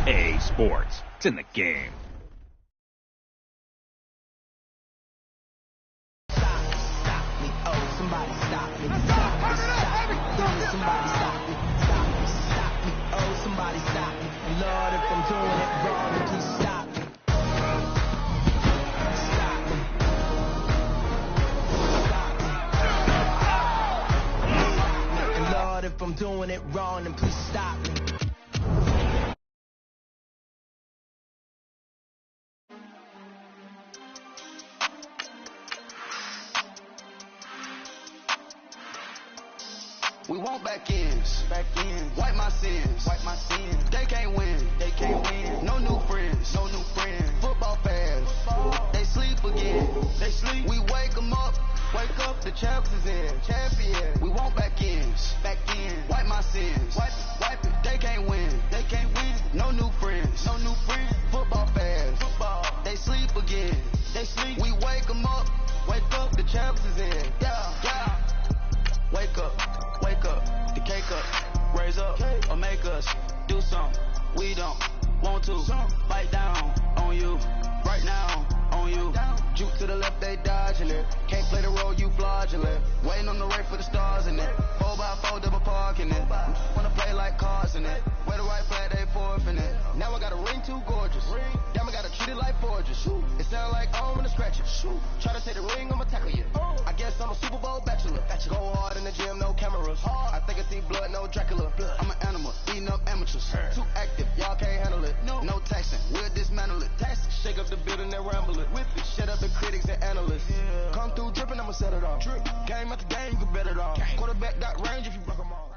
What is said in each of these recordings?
EA Sports. It's in the game. Somebody stop me. Stop me. Somebody stop me. Stop me. Stop me. Oh, somebody stop me. Lord, if I'm doing it wrong, then please stop me. Stop me. Stop me. And Lord, if I'm doing it wrong, then please stop me. We want back ends. Wipe my sins. They can't win. No new friends. Football fans. They sleep again. We wake them up. The champs is in. Champion. We want back ends. Wipe my sins. Wipe it. They can't win. No new friends. Football fans. They sleep again. We wake them up. The champs is in. Yeah. Wake up, the cake up, raise up, or make us do something we don't want to. Bite down on you, right now on you. Juke to the left, they dodging it. Can't play the role, you fraudulent. Waiting on the right for the stars in it. 4x4 double parking it. Wanna play like cars in it. Wear the right flag, they forfeiting it. Now I got a ring too gorgeous. Damn, I gotta treat it like forges. It sound like I'm gonna scratch it. Try to take the ring, I'ma tackle you. I guess I'm a Super Bowl bachelor. Go hard in the gym, no cameras. I think I see blood, no Dracula. I'm an animal, beating up amateurs. Too active, y'all can't handle it. No taxing, we'll dismantle it. Shake up the building and ramble it. Whip it, shut up the critics and analysts. Come through dripping, I'ma set it off. Game after game, you can bet it off. Quarterback got range if you broke them all.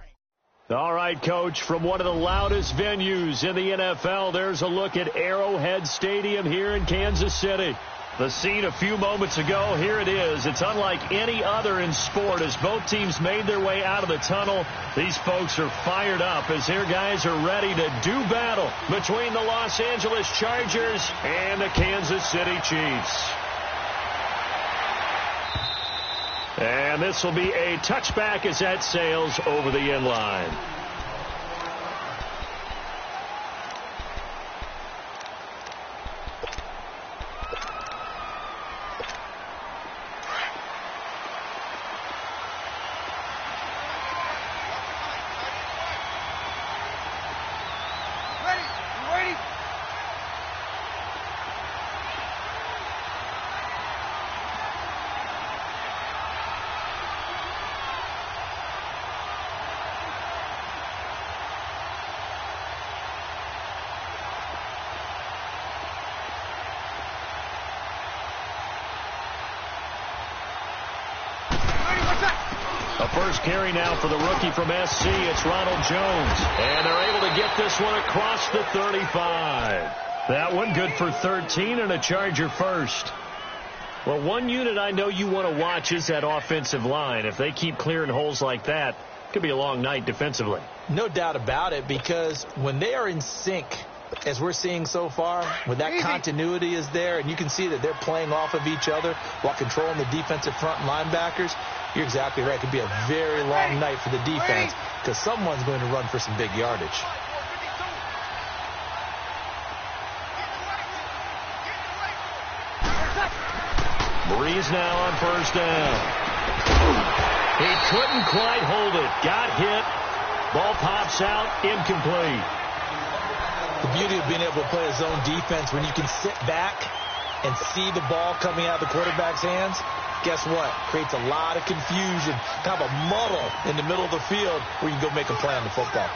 All right, Coach, from one of the loudest venues in the NFL, there's a look at Arrowhead Stadium here in Kansas City. The scene a few moments ago, here it is. It's unlike any other in sport. As both teams made their way out of the tunnel, these folks are fired up as their guys are ready to do battle between the Los Angeles Chargers and the Kansas City Chiefs. And this will be a touchback as that sails over the end line. A first carry now for the rookie from SC. It's Ronald Jones. And they're able to get this one across the 35. That one good for 13 and a Charger first. Well, one unit I know you want to watch is that offensive line. If they keep clearing holes like that, it could be a long night defensively. No doubt about it, because when they are in sync, as we're seeing so far, when that continuity is there, and you can see that they're playing off of each other while controlling the defensive front linebackers, you're exactly right. It could be a very long night for the defense because someone's going to run for some big yardage. Breeze now on first down. He couldn't quite hold it. Got hit. Ball pops out. Incomplete. The beauty of being able to play a zone defense when you can sit back and see the ball coming out of the quarterback's hands, guess what? Creates a lot of confusion, kind of a muddle in the middle of the field where you can go make a play on the football.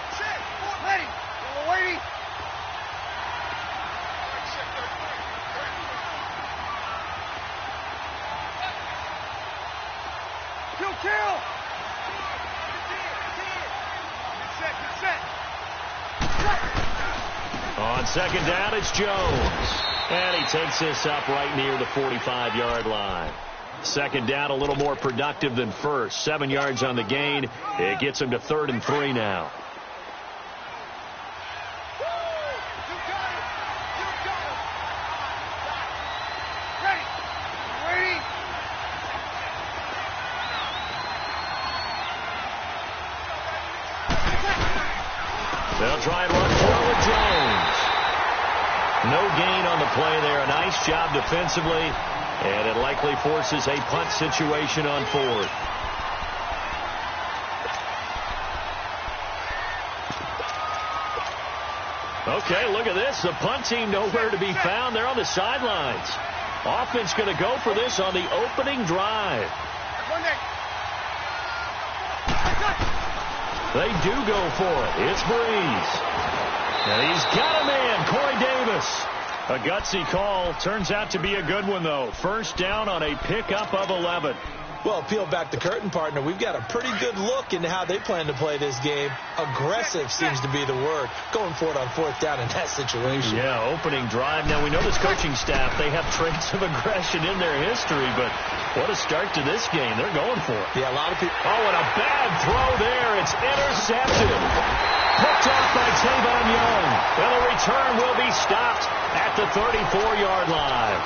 On second down, it's Jones. And he takes this up right near the 45-yard line. Second down, a little more productive than first. 7 yards on the gain. It gets him to 3rd and 3 now. They'll try and run forward with Jones. No gain on the play there. A nice job defensively, and it likely forces a punt situation on fourth. Okay, look at this. The punt team nowhere to be found. They're on the sidelines. Offense going to go for this on the opening drive. They do go for it. It's Breeze. And he's got a man, Corey Davis. A gutsy call. Turns out to be a good one, though. First down on a pickup of 11. Well, peel back the curtain, partner. We've got a pretty good look into how they plan to play this game. Aggressive seems to be the word. Going for it on fourth down in that situation. Yeah, opening drive. Now, we know this coaching staff, they have traits of aggression in their history, but what a start to this game. They're going for it. Yeah, a lot of people. Oh, and a bad throw there. It's intercepted. Picked off by Tavon Young. And the return will be stopped at the 34-yard line.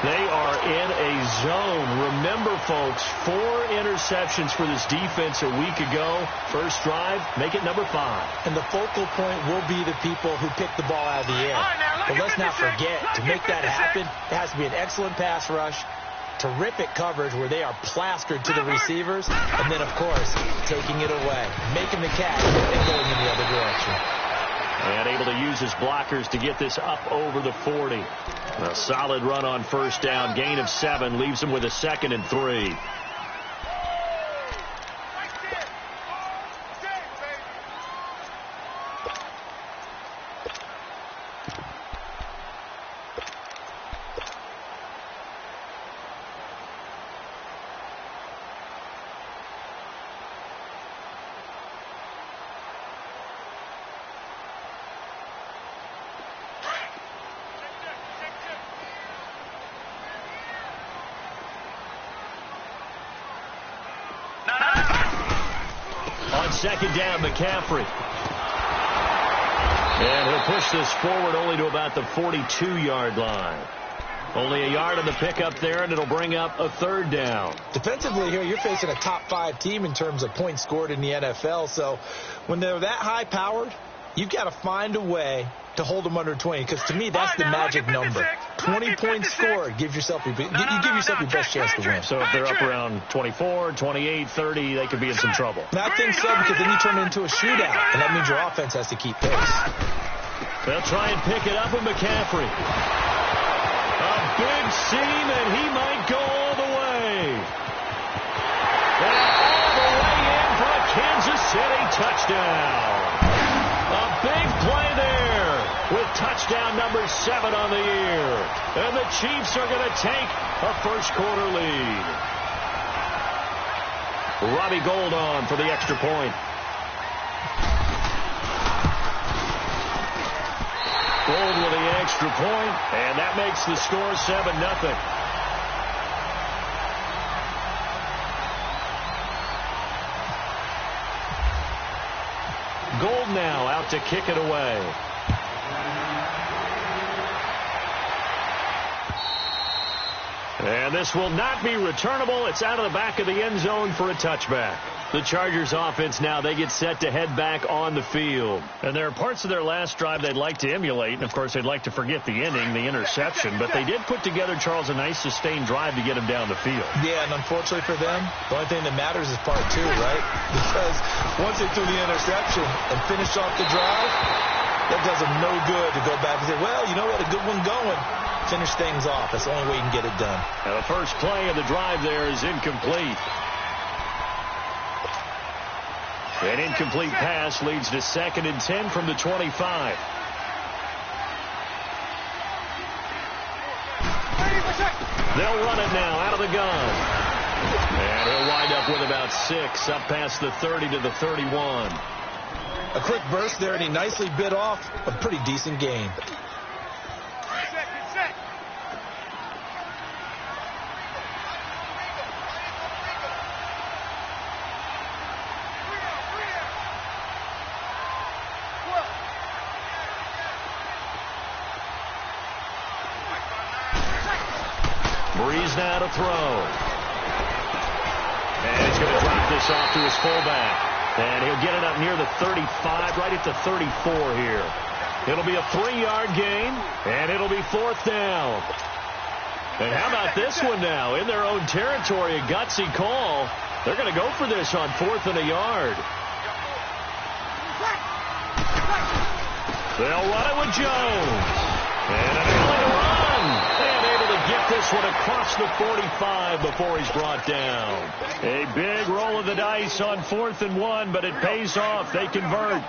They are in a zone. Remember, folks, 4 interceptions for this defense a week ago. First drive, make it number 5. And the focal point will be the people who pick the ball out of the air. But let's not forget, to make that happen, it has to be an excellent pass rush, terrific coverage where they are plastered to the receivers, and then, of course, taking it away, making the catch, and going in the other direction. And able to use his blockers to get this up over the 40. A solid run on first down. Gain of 7 leaves him with a 2nd and 3. Second down, McCaffrey. And he'll push this forward only to about the 42-yard line. Only a yard on the pickup there, and it'll bring up a 3rd down. Defensively here, you're facing a top 5 team in terms of points scored in the NFL. So when they're that high-powered, you've got to find a way to hold them under 20, because to me, that's the magic number. 20 points scored, you give yourself your best chance to win. So if they're up around 24, 28, 30, they could be in some trouble. And I think so, because then you turn it into a shootout, and that means your offense has to keep pace. They'll try and pick it up with McCaffrey. A big seam, and he might go all the way. And all the way in for a Kansas City touchdown. A big play there with touchdown number 7 on the year. And the Chiefs are going to take a first-quarter lead. Robbie Gould on for the extra point. Gould with the extra point, and that makes the score 7-0. Gould now out to kick it away. And this will not be returnable. It's out of the back of the end zone for a touchback. The Chargers offense now, they get set to head back on the field. And there are parts of their last drive they'd like to emulate. And, of course, they'd like to forget the inning, the interception. But they did put together, Charles, a nice sustained drive to get him down the field. Yeah, and unfortunately for them, the only thing that matters is part 2, right? Because once they threw the interception and finished off the drive, that does them no good to go back and say, well, you know what, a good one going. Finish things off. That's the only way you can get it done. Now, the first play of the drive there is incomplete. An incomplete pass leads to 2nd and 10 from the 25. They'll run it now out of the gun. And he'll wind up with about 6 up past the 30 to the 31. A quick burst there, and he nicely bit off a pretty decent gain. Breeze now to throw. And he's going to drop this off to his fullback. And he'll get it up near the 35, right at the 34 here. It'll be a 3-yard gain, and it'll be 4th down. And how about this one now? In their own territory, a gutsy call. They're going to go for this on 4th and a yard. They'll run it with Jones. And an early run. And able to get this one across the 45 before he's brought down. A big roll of the dice on 4th and 1, but it pays off. They convert.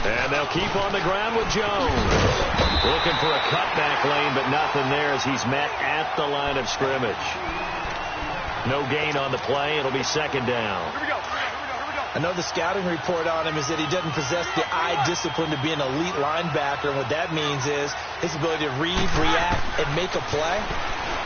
And they'll keep on the ground with Jones. Looking for a cutback lane, but nothing there as he's met at the line of scrimmage. No gain on the play. It'll be 2nd down. Here we go. I know the scouting report on him is that he doesn't possess the eye discipline to be an elite linebacker. And what that means is his ability to read, react, and make a play.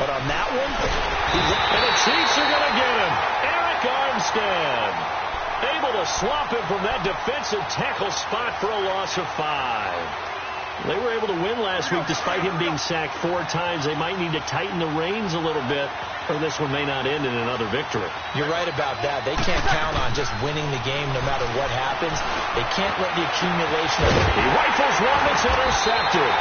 But on that one, and the Chiefs are going to get him. Eric Armstead able to swap him from that defensive tackle spot for a loss of 5. They were able to win last week despite him being sacked 4 times. They might need to tighten the reins a little bit, or this one may not end in another victory. You're right about that. They can't count on just winning the game no matter what happens. They can't let the accumulation of... He rifles one that's intercepted.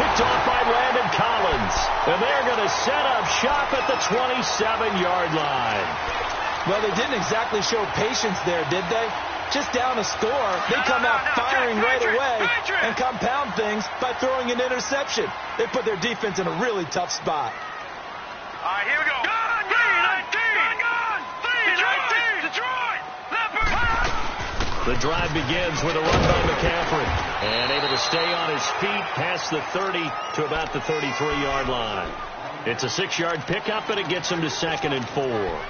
Picked off by Landon Collins. And they're going to set up shop at the 27-yard line. Well, they didn't exactly show patience there, did they? Just down a score, they come out firing right away and compound things by throwing an interception. They put their defense in a really tough spot. All right, here we go. The drive begins with a run by McCaffrey. And able to stay on his feet past the 30 to about the 33-yard line. It's a 6-yard pickup, and it gets him to 2nd and 4.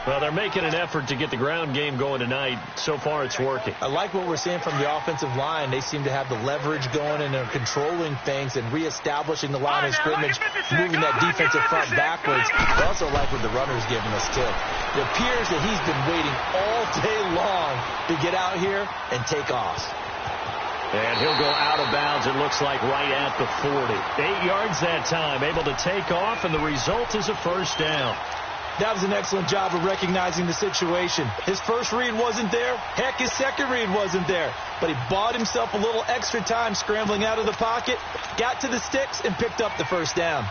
Well, they're making an effort to get the ground game going tonight. So far, it's working. I like what we're seeing from the offensive line. They seem to have the leverage going, and they're controlling things and reestablishing the line of scrimmage, moving that defensive front backwards. I also like what the runner's giving us, too. It appears that he's been waiting all day long to get out here and take off. And he'll go out of bounds, it looks like, right at the 40. 8 yards that time, able to take off, and the result is a 1st down. That was an excellent job of recognizing the situation. His first read wasn't there. Heck, his second read wasn't there. But he bought himself a little extra time scrambling out of the pocket, got to the sticks, and picked up the 1st down.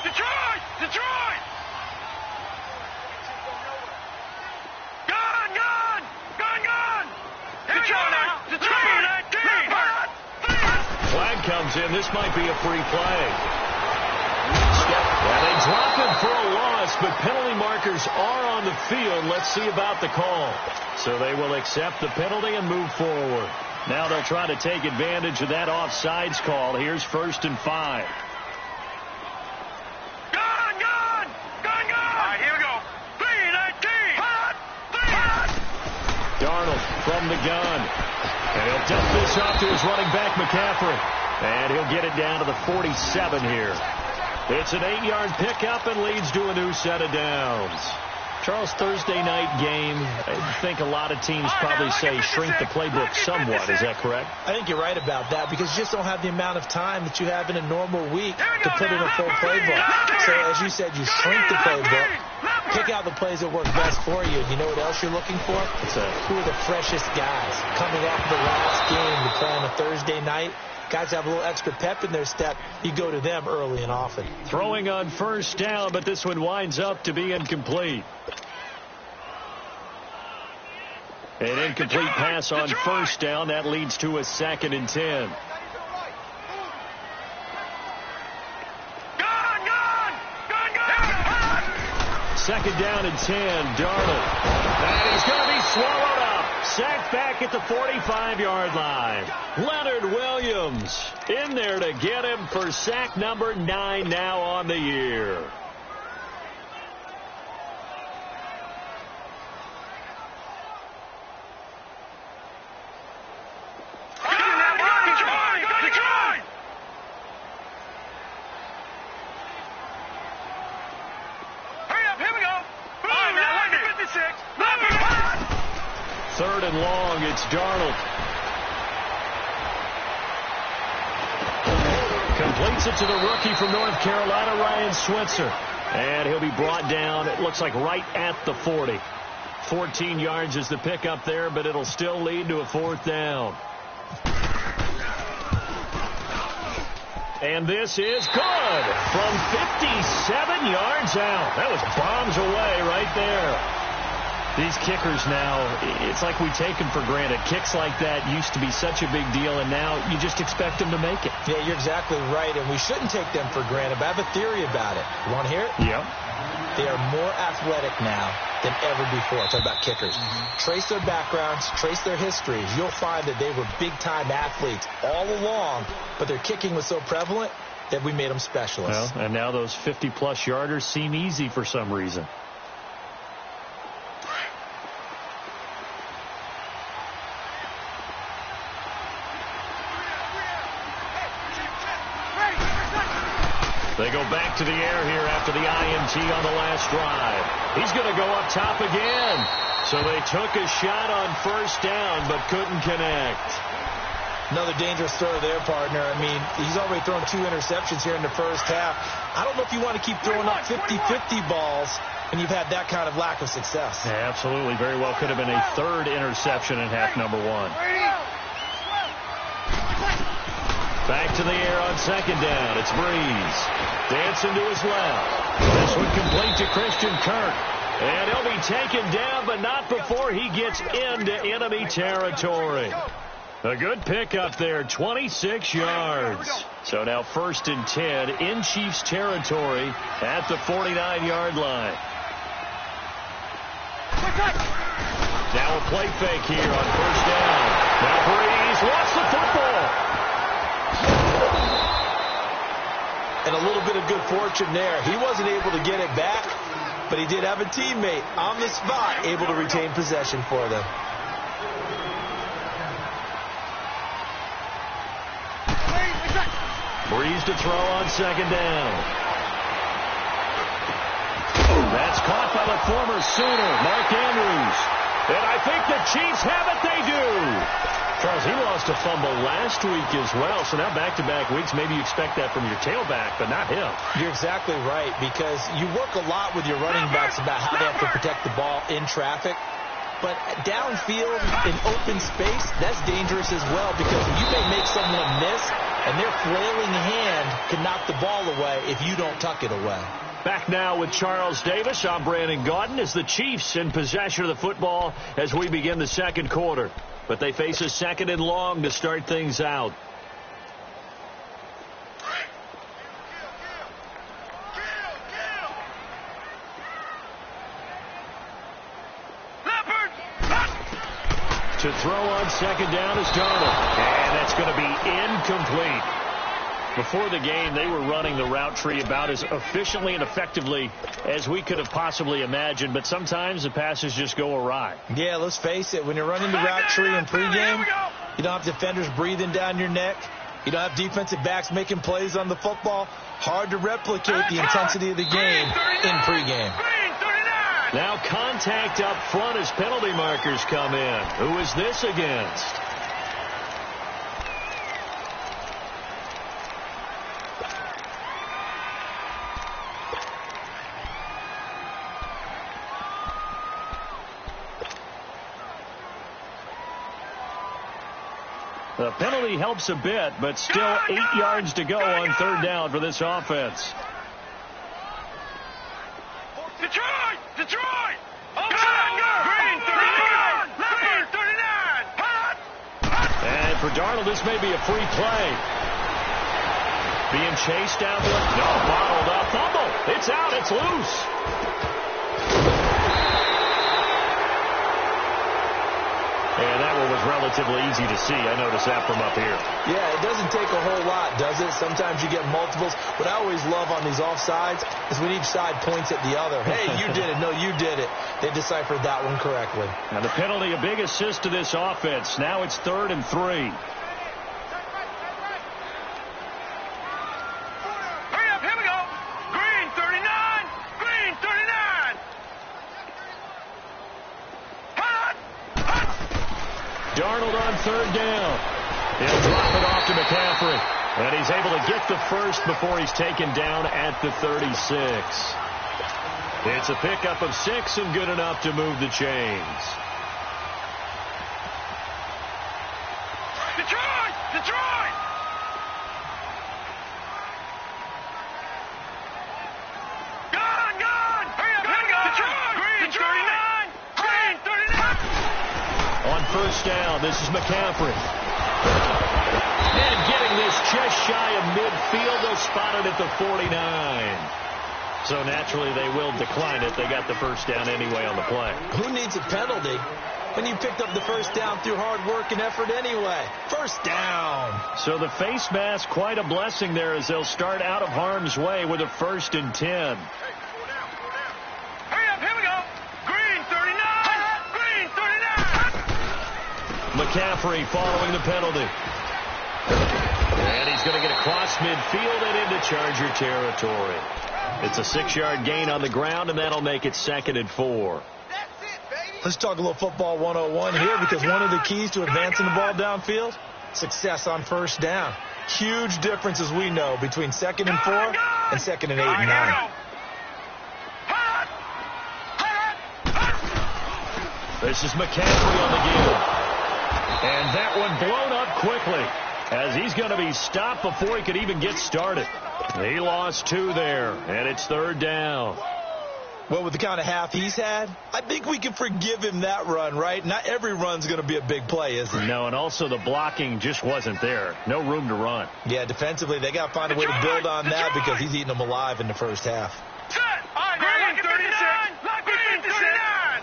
Detroit! Detroit! Gone! Gone! Gone! Gone! Detroit! Detroit! Flag comes in. This might be a free play. Well, they drop him for a loss, but penalty markers are on the field. Let's see about the call. So they will accept the penalty and move forward. Now they'll try to take advantage of that offsides call. Here's 1st and 5. Gone! Gone! Gone! Gone! All right, here we go. 3-19! Hot! Darnold from the gun. And he'll dump this off to his running back, McCaffrey. And he'll get it down to the 47 here. It's an 8-yard pickup and leads to a new set of downs. Charles, Thursday night game, I think a lot of teams probably say shrink the playbook somewhat. Is that correct? I think you're right about that because you just don't have the amount of time that you have in a normal week to put in a full playbook. So, as you said, you shrink the playbook, pick out the plays that work best for you. You know what else you're looking for? Who are the freshest guys coming off the last game to play on a Thursday night? Guys have a little extra pep in their step. You go to them early and often. Throwing on 1st down, but this one winds up to be incomplete. An incomplete pass on 1st down. That leads to a 2nd and 10. Second down and 10, Darnold. And he's going to be swallowed up. Sacked back at the 45-yard line. Leonard Williams in there to get him for sack number 9 now on the year. 3rd and long. It's Darnold. Completes it to the rookie from North Carolina, Ryan Switzer. And he'll be brought down, it looks like, right at the 40. 14 yards is the pickup there, but it'll still lead to a 4th down. And this is good from 57 yards out. That was bombs away right there. These kickers now, it's like we take them for granted. Kicks like that used to be such a big deal, and now you just expect them to make it. Yeah, you're exactly right, and we shouldn't take them for granted, but I have a theory about it. You want to hear it? Yep. They are more athletic now than ever before. Talk about kickers. Trace their backgrounds, trace their histories. You'll find that they were big-time athletes all along, but their kicking was so prevalent that we made them specialists. Well, and now those 50-plus yarders seem easy for some reason. They go back to the air here after the INT on the last drive. He's going to go up top again. So they took a shot on 1st down, but couldn't connect. Another dangerous throw there, partner. I mean, he's already thrown 2 interceptions here in the first half. I don't know if you want to keep throwing up 50-50 balls when you've had that kind of lack of success. Yeah, absolutely. Very well could have been a 3rd interception in half number 1. Back to the air on 2nd down. It's Breeze. Dancing to his left. This one complete to Christian Kirk. And he'll be taken down, but not before he gets into enemy territory. A good pickup there, 26 yards. So now 1st and 10 in Chiefs territory at the 49-yard line. Now a play fake here on 1st down. Now Breeze lost the football. And a little bit of good fortune there. He wasn't able to get it back, but he did have a teammate on the spot able to retain possession for them. Breeze to throw on 2nd down. That's caught by the former Sooner, Mark Andrews. And I think the Chiefs have it. They do. Charles, he lost a fumble last week as well, so now back-to-back weeks, maybe you expect that from your tailback, but not him. You're exactly right, because you work a lot with your running backs about how they have to protect the ball in traffic, but downfield in open space, that's dangerous as well, because you may make someone miss, and their flailing hand can knock the ball away if you don't tuck it away. Back now with Charles Davis. I'm Brandon Gaudin as the Chiefs in possession of the football as we begin the 2nd quarter. But they face a 2nd and long to start things out. To throw on 2nd down is Darnold. And that's going to be incomplete. Before the game, they were running the route tree about as efficiently and effectively as we could have possibly imagined, but sometimes the passes just go awry. Yeah, let's face it. When you're running the route tree in pregame, you don't have defenders breathing down your neck. You don't have defensive backs making plays on the football. Hard to replicate the intensity of the game in pregame. Now contact up front as penalty markers come in. Who is this against? The penalty helps a bit, but still 8 yards to go on 3rd down for this offense. Detroit! Detroit! Green 39! Green 39! And for Darnold, this may be a free play. Being chased down there. No, bottled up. Fumble. It's out. It's loose. And that one was relatively easy to see. I noticed that from up here. Yeah, it doesn't take a whole lot, does it? Sometimes you get multiples. What I always love on these offsides is when each side points at the other. Hey, you did it. No, you did it. They deciphered that one correctly. Now the penalty, a big assist to this offense. Now it's 3rd and 3. Hurry up, here we go. Green 39! Green 39! Hot! Darnold on third down. He'll drop it off to McCaffrey. And he's able to get the first before he's taken down at the 36. It's a pickup of 6 and good enough to move the chains. Detroit! Detroit! Gone! Hurry up! Detroit! Green 39! Green 39! On first down, this is McCaffrey. And getting this just shy of midfield, they'll spot it at the 49. So naturally they will decline it. They got the first down anyway on the play. Who needs a penalty when you picked up the first down through hard work and effort anyway? First down. So the face mask, quite a blessing there as they'll start out of harm's way with a 1st and 10. Hurry up, here we go. Green 39! Green 39! McCaffrey following the penalty. And he's going to get across midfield and into Charger territory. It's a 6-yard gain on the ground, and that'll make it 2nd and 4. Let's talk a little football 101 here, because one of the keys to advancing the ball downfield, success on first down. Huge difference, as we know, between 2nd and 4 and 2nd and 8 and 9. This is McCaffrey on the give. And that one blown up quickly, as he's going to be stopped before he could even get started. He lost 2 there, and it's 3rd down. Well, with the kind of half he's had, I think we can forgive him that run, right? Not every run's going to be a big play, is it? No, and also the blocking just wasn't there. No room to run. Yeah, defensively, they got to find a way to build on that, because he's eating them alive in the first half. Set! Green 39! Green 39!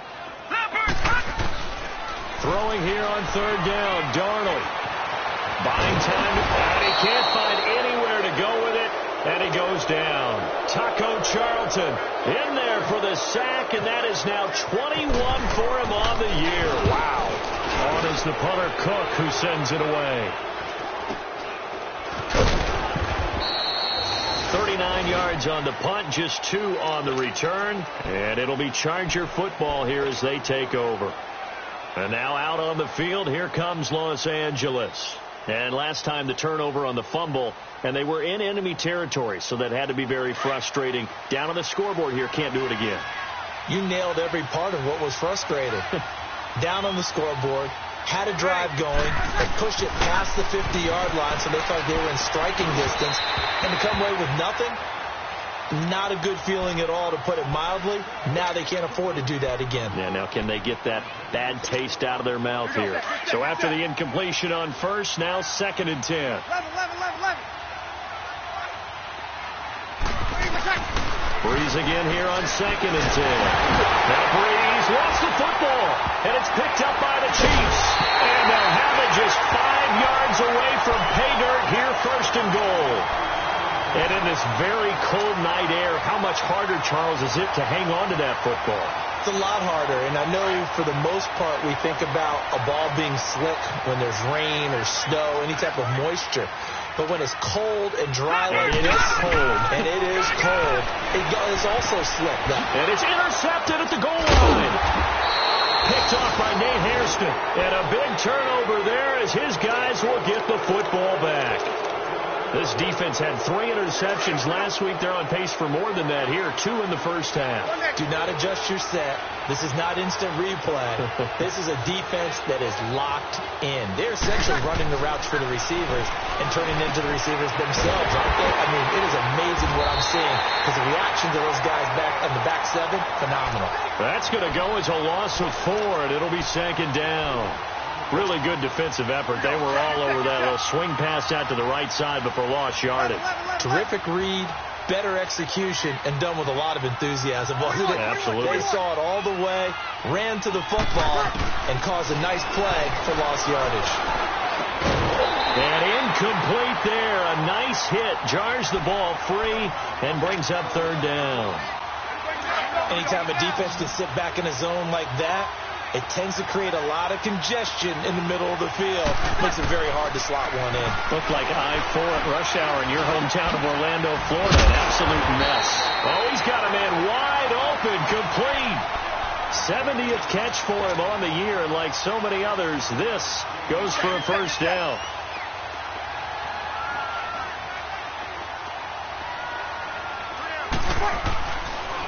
Throwing here on 3rd down, Darnold. Buying time, and he can't find anywhere to go with it, and he goes down. Taco Charlton in there for the sack, and that is now 21 for him on the year. Wow. On is the punter Cook, who sends it away. 39 yards on the punt, just 2 on the return, and it'll be Charger football here as they take over. And now out on the field, here comes Los Angeles. And last time the turnover on the fumble, and they were in enemy territory, so that had to be very frustrating. Down on the scoreboard here, can't do it again. You nailed every part of what was frustrating. Down on the scoreboard, had a drive going, they pushed it past the 50-yard line, so they thought they were in striking distance, and to come away with nothing, not a good feeling at all, to put it mildly. Now they can't afford to do that again. Yeah, now can they get that bad taste out of their mouth here? So after the incompletion on first, now 2nd and 10. Breeze again here on 2nd and 10. Now Breeze lost the football, and it's picked up by the Chiefs. And they'll have it just 5 yards away from pay dirt here, 1st and goal. And in this very cold night air, how much harder, Charles, is it to hang on to that football? It's a lot harder, and I know for the most part we think about a ball being slick when there's rain or snow, any type of moisture. But when it's cold and dry like this, and it is cold, it is also slick. And it's intercepted at the goal line. Picked off by Nate Hairston. And a big turnover there as his guys will get the football back. This defense had 3 interceptions last week. They're on pace for more than that here. 2 in the first half. Do not adjust your set. This is not instant replay. This is a defense that is locked in. They're essentially running the routes for the receivers and turning into the receivers themselves, aren't they? I mean, it is amazing what I'm seeing, because the reaction to those guys back on the back 7, phenomenal. That's going to go as a loss of 4, and it'll be 2nd down. Really good defensive effort. They were all over that little swing pass out to the right side, but for lost yardage. Terrific read, better execution, and done with a lot of enthusiasm, wasn't it? Absolutely. They saw it all the way, ran to the football, and caused a nice play for lost yardage. And incomplete there. A nice hit. Jars the ball free and brings up 3rd down. Anytime a defense can sit back in a zone like that, it tends to create a lot of congestion in the middle of the field. Makes it very hard to slot one in. Looked like I-4 at rush hour in your hometown of Orlando, Florida. An absolute mess. Oh, he's got a man wide open, complete. 70th catch for him on the year, and like so many others, this goes for a first down.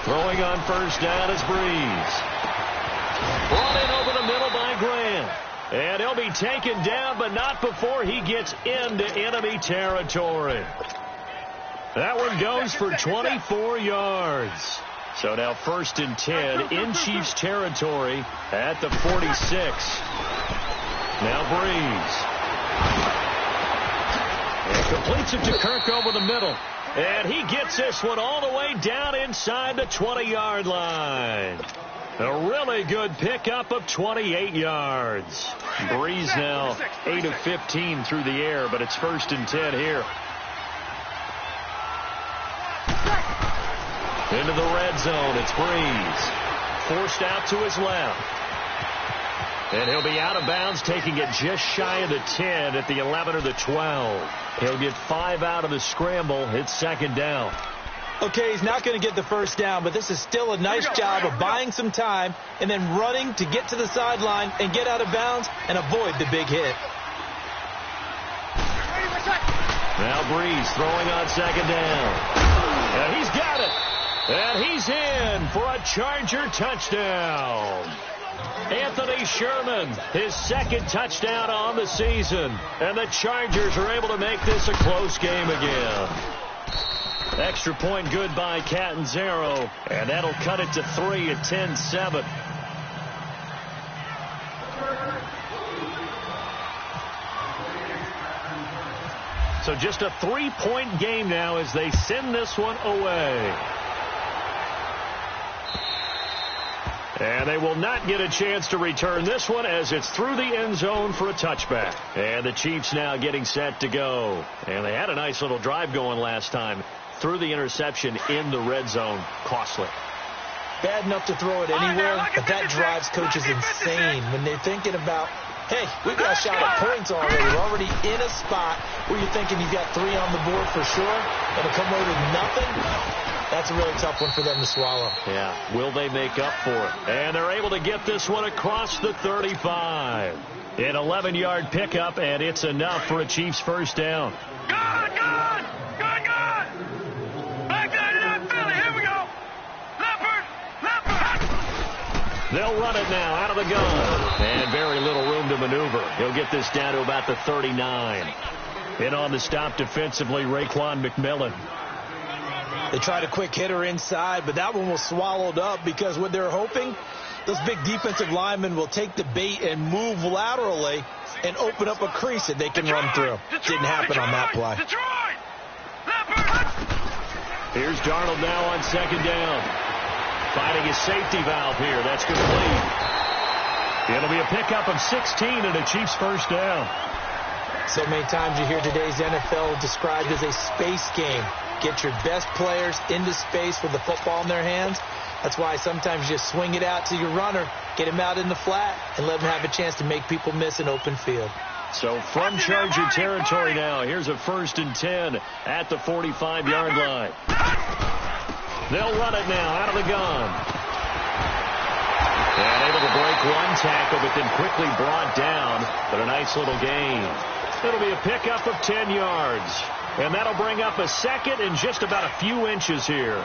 Throwing on first down is Breeze. Brought in over the middle by Grant. And he'll be taken down, but not before he gets into enemy territory. That one goes for 24 yards. So now 1st and 10 in Chiefs territory at the 46. Now Breeze. And completes it to Kirk over the middle. And he gets this one all the way down inside the 20-yard line. A really good pickup of 28 yards. Breeze now 8 of 15 through the air, but it's 1st and 10 here. Into the red zone, it's Breeze. Forced out to his left. And he'll be out of bounds, taking it just shy of the 10 at the 11 or the 12. He'll get 5 out of the scramble. It's 2nd down. Okay, he's not going to get the first down, but this is still a nice job of buying some time and then running to get to the sideline and get out of bounds and avoid the big hit. Now Breeze throwing on 2nd down. And he's got it. And he's in for a Charger touchdown. Anthony Sherman, his 2nd touchdown on the season. And the Chargers are able to make this a close game again. Extra point good by Catanzaro. And that'll cut it to 3 at 10-7. So just a 3-point game now as they send this one away. And they will not get a chance to return this one as it's through the end zone for a touchback. And the Chiefs now getting set to go. And they had a nice little drive going last time. Through the interception in the red zone. Costly. Bad enough to throw it anywhere, but that drives coaches insane when they're thinking about, hey, we've got a shot at points already. We're already in a spot where you're thinking you've got 3 on the board for sure, and to come away with nothing, that's a really tough one for them to swallow. Yeah, will they make up for it? And they're able to get this one across the 35. An 11-yard pickup, and it's enough for a Chiefs first down. Good, good, good, good. Back there, Philly, here we go. Leopard, leopard. They'll run it now out of the gun. And very little room to maneuver. He'll get this down to about the 39. In on the stop defensively, Raekwon McMillan. They tried a quick hitter inside, but that one was swallowed up because what they're hoping, those big defensive linemen will take the bait and move laterally and open up a crease that they can run through. Didn't happen on that play. Here's Darnold now on 2nd down. Finding his safety valve here. That's complete. It'll be a pickup of 16 and a Chiefs first down. So many times you hear today's NFL described as a space game. Get your best players into space with the football in their hands. That's why sometimes you just swing it out to your runner, get him out in the flat, and let him have a chance to make people miss an open field. So from Charger territory now, here's a 1st and 10 at the 45-yard line. They'll run it now out of the gun. And able to break one tackle, but then quickly brought down. But a nice little gain. It'll be a pickup of 10 yards. And that'll bring up a 2nd and just about a few inches here.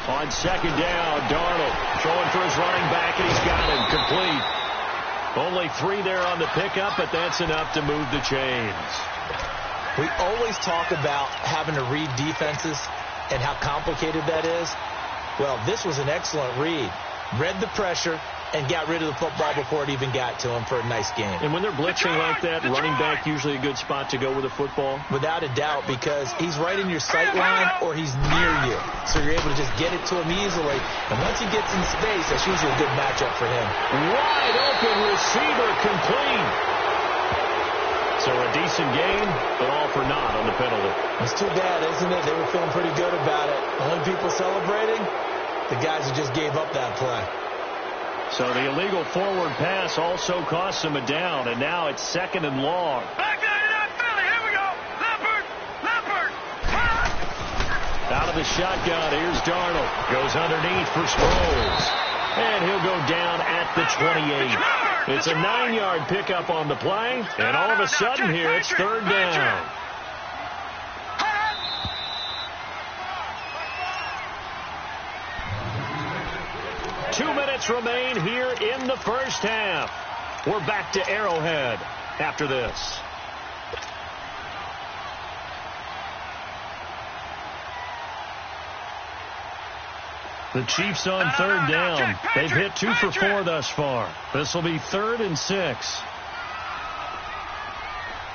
On 2nd down, Darnold throwing for his running back, and he's got him complete. Only 3 there on the pickup, but that's enough to move the chains. We always talk about having to read defenses and how complicated that is. Well, this was an excellent read. Read the pressure and got rid of the football before it even got to him for a nice game. And when they're blitzing like that, running back usually a good spot to go with the football? Without a doubt, because he's right in your sight line or he's near you. So you're able to just get it to him easily. And once he gets in space, that's usually a good matchup for him. Wide open receiver complete. So a decent game, but all for naught on the penalty. It's too bad, isn't it? They were feeling pretty good about it. Only people celebrating, the guys who just gave up that play. So the illegal forward pass also costs him a down, and now it's 2nd and long. Back there, Philly, here we go. Leopard, out of the shotgun. Here's Darnold. Goes underneath for Sproles. And he'll go down at the 28. It's a 9-yard pickup on the play. And all of a sudden here, it's third down. Two minutes remain here in the first half. We're back to Arrowhead after this. The Chiefs on third down. They've hit 2 for 4 thus far. This will be 3rd and 6.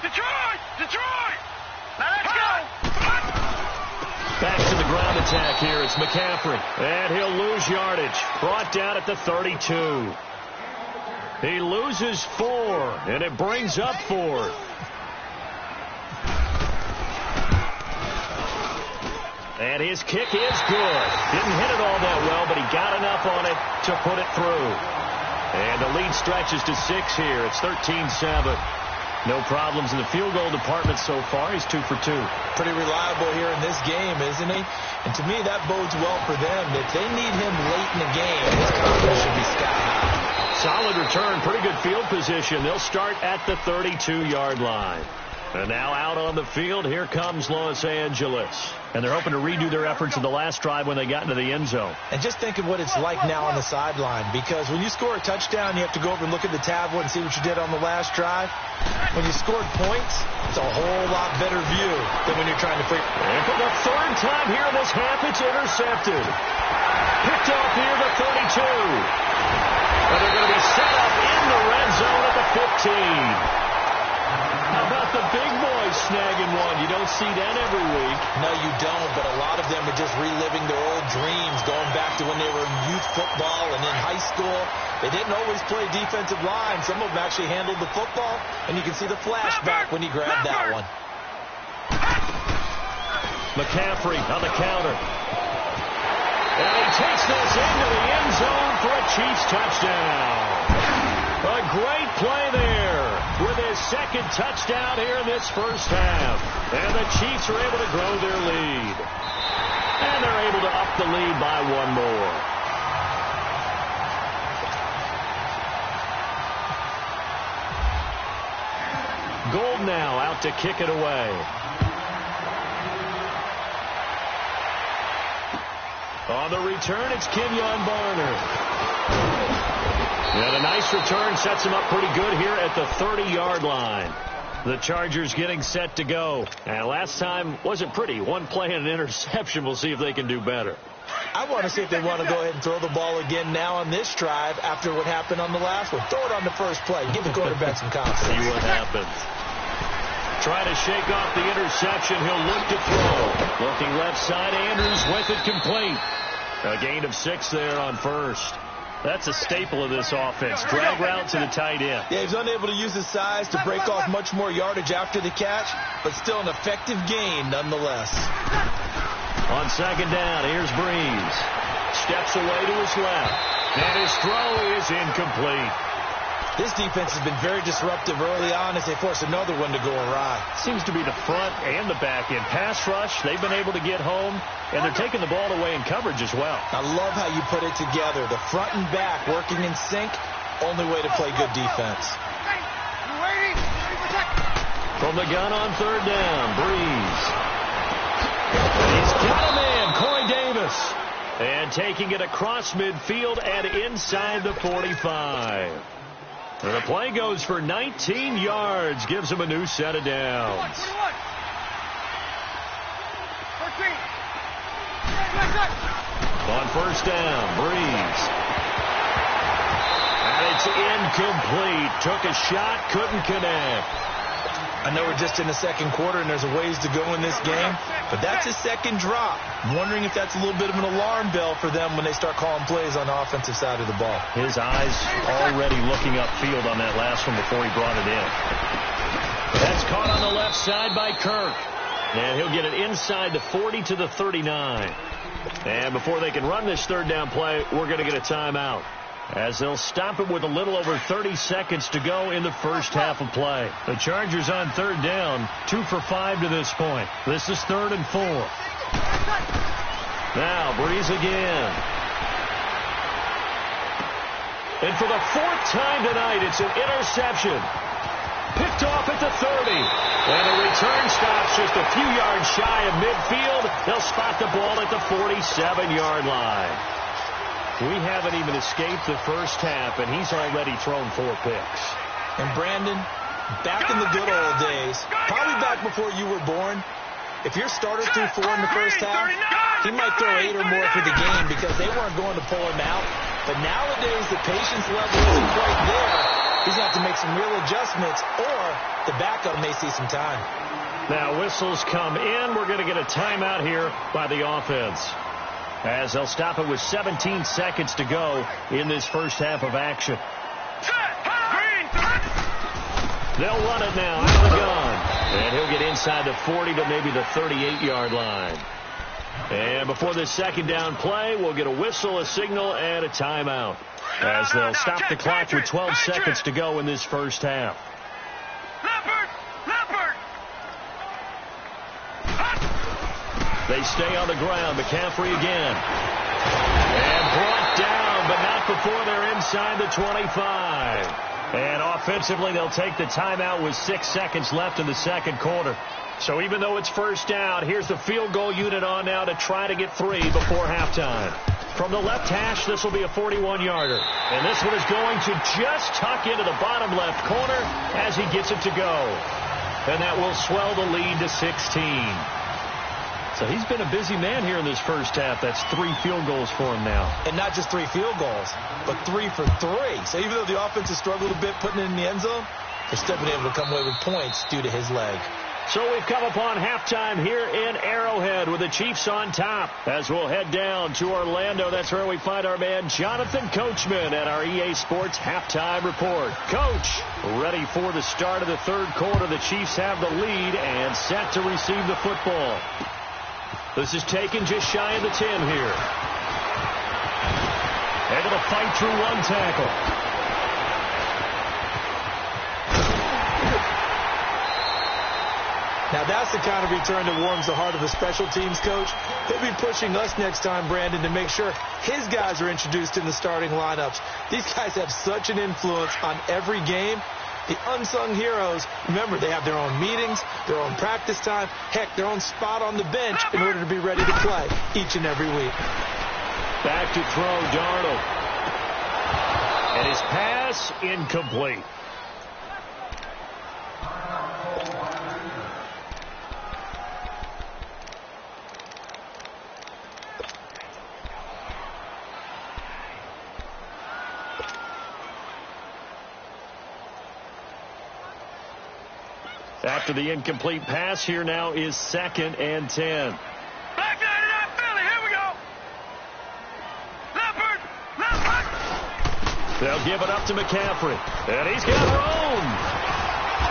Detroit! Let's go! Back to the ground attack here. It's McCaffrey. And he'll lose yardage. Brought down at the 32. He loses 4, and it brings up 4th. And his kick is good. Didn't hit it all that well, but he got enough on it to put it through. And the lead stretches to 6 here. It's 13-7. No problems in the field goal department so far. He's 2 for 2. Pretty reliable here in this game, isn't he? And to me, that bodes well for them. If they need him late in the game, his confidence should be sky high. Solid return. Pretty good field position. They'll start at the 32-yard line. And now out on the field, here comes Los Angeles. And they're hoping to redo their efforts in the last drive when they got into the end zone. And just think of what it's like now on the sideline, because when you score a touchdown, you have to go over and look at the tablet and see what you did on the last drive. When you scored points, it's a whole lot better view than when you're trying to figure. And for the 3rd time here in this half, it's intercepted. Picked off here the 32. And they're going to be set up in the red zone at the 15. How about the big boys snagging one? You don't see that every week. No, you don't, but a lot of them are just reliving their old dreams, going back to when they were in youth football and in high school. They didn't always play defensive line. Some of them actually handled the football, and you can see the flashback when he grabbed that one. McCaffrey on the counter. And he takes this into the end zone for a Chiefs touchdown. A great play there with his 2nd touchdown here in this first half. And the Chiefs are able to grow their lead. And they're able to up the lead by 1 more. Gold now out to kick it away. On the return, it's Kenyon Barner. And a nice return sets him up pretty good here at the 30-yard line. The Chargers getting set to go. And last time wasn't pretty. One play and an interception. We'll see if they can do better. I want to see if they want to go ahead and throw the ball again now on this drive after what happened on the last one. Throw it on the first play. Give the quarterback some confidence. See what happens. Try to shake off the interception. He'll look to throw. Looking left side, Andrews with it complete. A gain of 6 there on first. That's a staple of this offense. Drag route to the tight end. Yeah, he's unable to use his size to break off much more yardage after the catch, but still an effective gain nonetheless. On 2nd down, here's Breeze. Steps away to his left. And his throw is incomplete. This defense has been very disruptive early on as they force another one to go awry. Seems to be the front and the back end. Pass rush, they've been able to get home, and they're taking the ball away in coverage as well. I love how you put it together. The front and back working in sync, only way to play good defense. From the gun on 3rd down, Breeze. He's got a man, Corey Davis. And taking it across midfield and inside the 45. And the play goes for 19 yards, gives him a new set of downs. On 1st down, Breeze. And it's incomplete. Took a shot, couldn't connect. I know we're just in the 2nd quarter and there's a ways to go in this game, but that's his 2nd drop. I'm wondering if that's a little bit of an alarm bell for them when they start calling plays on the offensive side of the ball. His eyes already looking upfield on that last one before he brought it in. That's caught on the left side by Kirk. And he'll get it inside the 40 to the 39. And before they can run this 3rd down play, we're going to get a timeout, as they'll stop it with a little over 30 seconds to go in the first half of play. The Chargers on 3rd down, 2 for 5 to this point. This is 3rd and 4. Now, Breeze again. And for the 4th time tonight, it's an interception. Picked off at the 30. And the return stops just a few yards shy of midfield. They'll spot the ball at the 47-yard line. We haven't even escaped the first half, and he's already thrown 4 picks. And Brandon, back in the good old days, probably back before you were born, if your starter threw 4 in the first half, he might throw 8 or more for the game because they weren't going to pull him out. But nowadays, the patience level isn't quite there. He's going to have to make some real adjustments, or the backup may see some time. Now, whistles come in. We're going to get a timeout here by the offense, as they'll stop it with 17 seconds to go in this first half of action. They'll run it now out of the gun. And he'll get inside the 40 to maybe the 38-yard line. And before this second down play, we'll get a whistle, a signal, and a timeout, as they'll stop the clock with 12 seconds to go in this first half. They stay on the ground. McCaffrey again. And brought down, but not before they're inside the 25. And offensively, they'll take the timeout with 6 seconds left in the second quarter. So even though it's first down, here's the field goal unit on now to try to get 3 before halftime. From the left hash, this will be a 41-yarder. And this one is going to just tuck into the bottom left corner as he gets it to go. And that will swell the lead to 16. So he's been a busy man here in this first half. That's 3 field goals for him now. And not just 3 field goals, but 3 for 3. So even though the offense has struggled a bit putting it in the end zone, they're still been able to come away with points due to his leg. So we've come upon halftime here in Arrowhead with the Chiefs on top. As we'll head down to Orlando, that's where we find our man Jonathan Coachman at our EA Sports Halftime Report. Coach, ready for the start of the third quarter. The Chiefs have the lead and set to receive the football. This is taken just shy of the 10 here. Able to fight through 1 tackle. Now that's the kind of return that warms the heart of a special teams coach. He'll be pushing us next time, Brandon, to make sure his guys are introduced in the starting lineups. These guys have such an influence on every game. The unsung heroes, remember, they have their own meetings, their own practice time, heck, their own spot on the bench in order to be ready to play each and every week. Back to throw, Darnold. And his pass incomplete. After the incomplete pass, here now is 2nd and 10. Back line it up, Philly. Here we go. Leopard. They'll give it up to McCaffrey. And he's got room.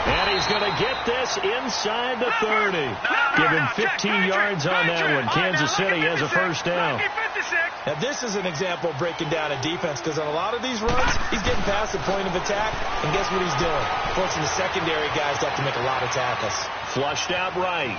And he's going to get this inside the 30. Give him 15 yards on that one. Kansas City has a first down. Now, this is an example of breaking down a defense, because on a lot of these runs, he's getting past the point of attack, and guess what he's doing? Forcing the secondary guys to have to make a lot of tackles. Flushed out right.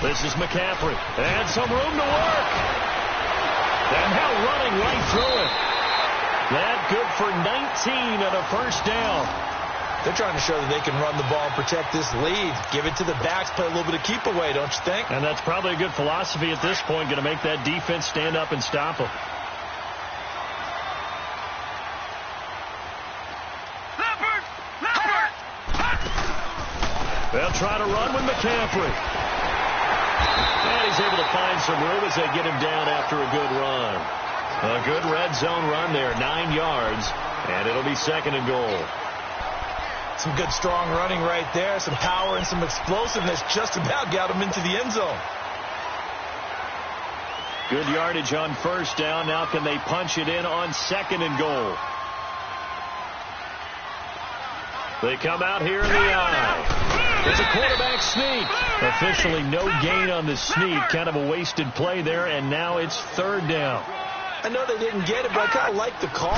This is McCaffrey. And some room to work. And now running right through it. That good for 19 and a first down. They're trying to show that they can run the ball and protect this lead. Give it to the backs, play a little bit of keep away, don't you think? And that's probably a good philosophy at this point, going to make that defense stand up and stop them. They'll try to run with McCaffrey. And he's able to find some room as they get him down after a good run. A good red zone run there, 9 yards, and it'll be 2nd and goal. Some good, strong running right there. Some power and some explosiveness just about got him into the end zone. Good yardage on first down. Now can they punch it in on second and goal? They come out here in the eye. It's a quarterback sneak. Officially no gain on the sneak. Kind of a wasted play there, and now it's third down. I know they didn't get it, but I kind of like the call.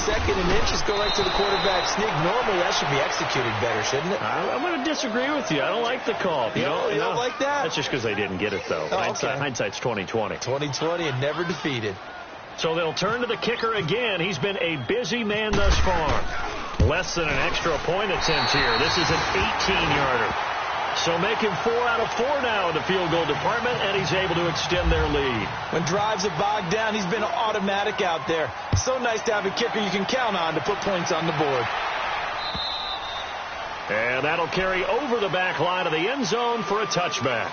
Second and inches, go right to the quarterback sneak. Normally, that should be executed better, shouldn't it? I'm going to disagree with you. I don't like the call. You don't like that? That's just because they didn't get it, though. Hindsight's 20/20. 20/20 and never defeated. So they'll turn to the kicker again. He's been a busy man thus far. Less than an extra point attempt here. This is an 18-yarder. So making 4 out of 4 now in the field goal department, and he's able to extend their lead. When drives are bogged down, he's been automatic out there. So nice to have a kicker you can count on to put points on the board. And that'll carry over the back line of the end zone for a touchback.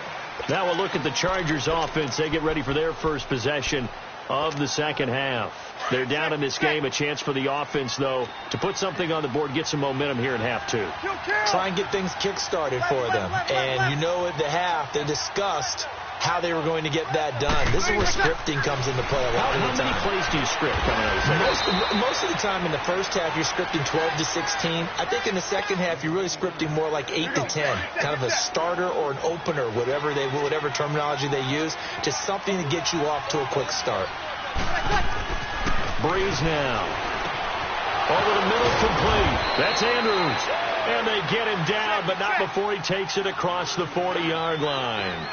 Now we'll look at the Chargers offense. They get ready for their first possession of the second half. They're down in this game. A chance for the offense, though, to put something on the board, get some momentum here in half two. Try and get things kick-started for them. And you know at the half, they discussed how they were going to get that done. This is where scripting comes into play a lot of the time. How many plays do you script coming out of the second? Most of the time in the first half, you're scripting 12 to 16. I think in the second half, you're really scripting more like 8 to 10. Kind of a starter or an opener, whatever terminology they use, to something to get you off to a quick start. Breeze now. Over the middle, complete. That's Andrews. And they get him down, but not before he takes it across the 40-yard line.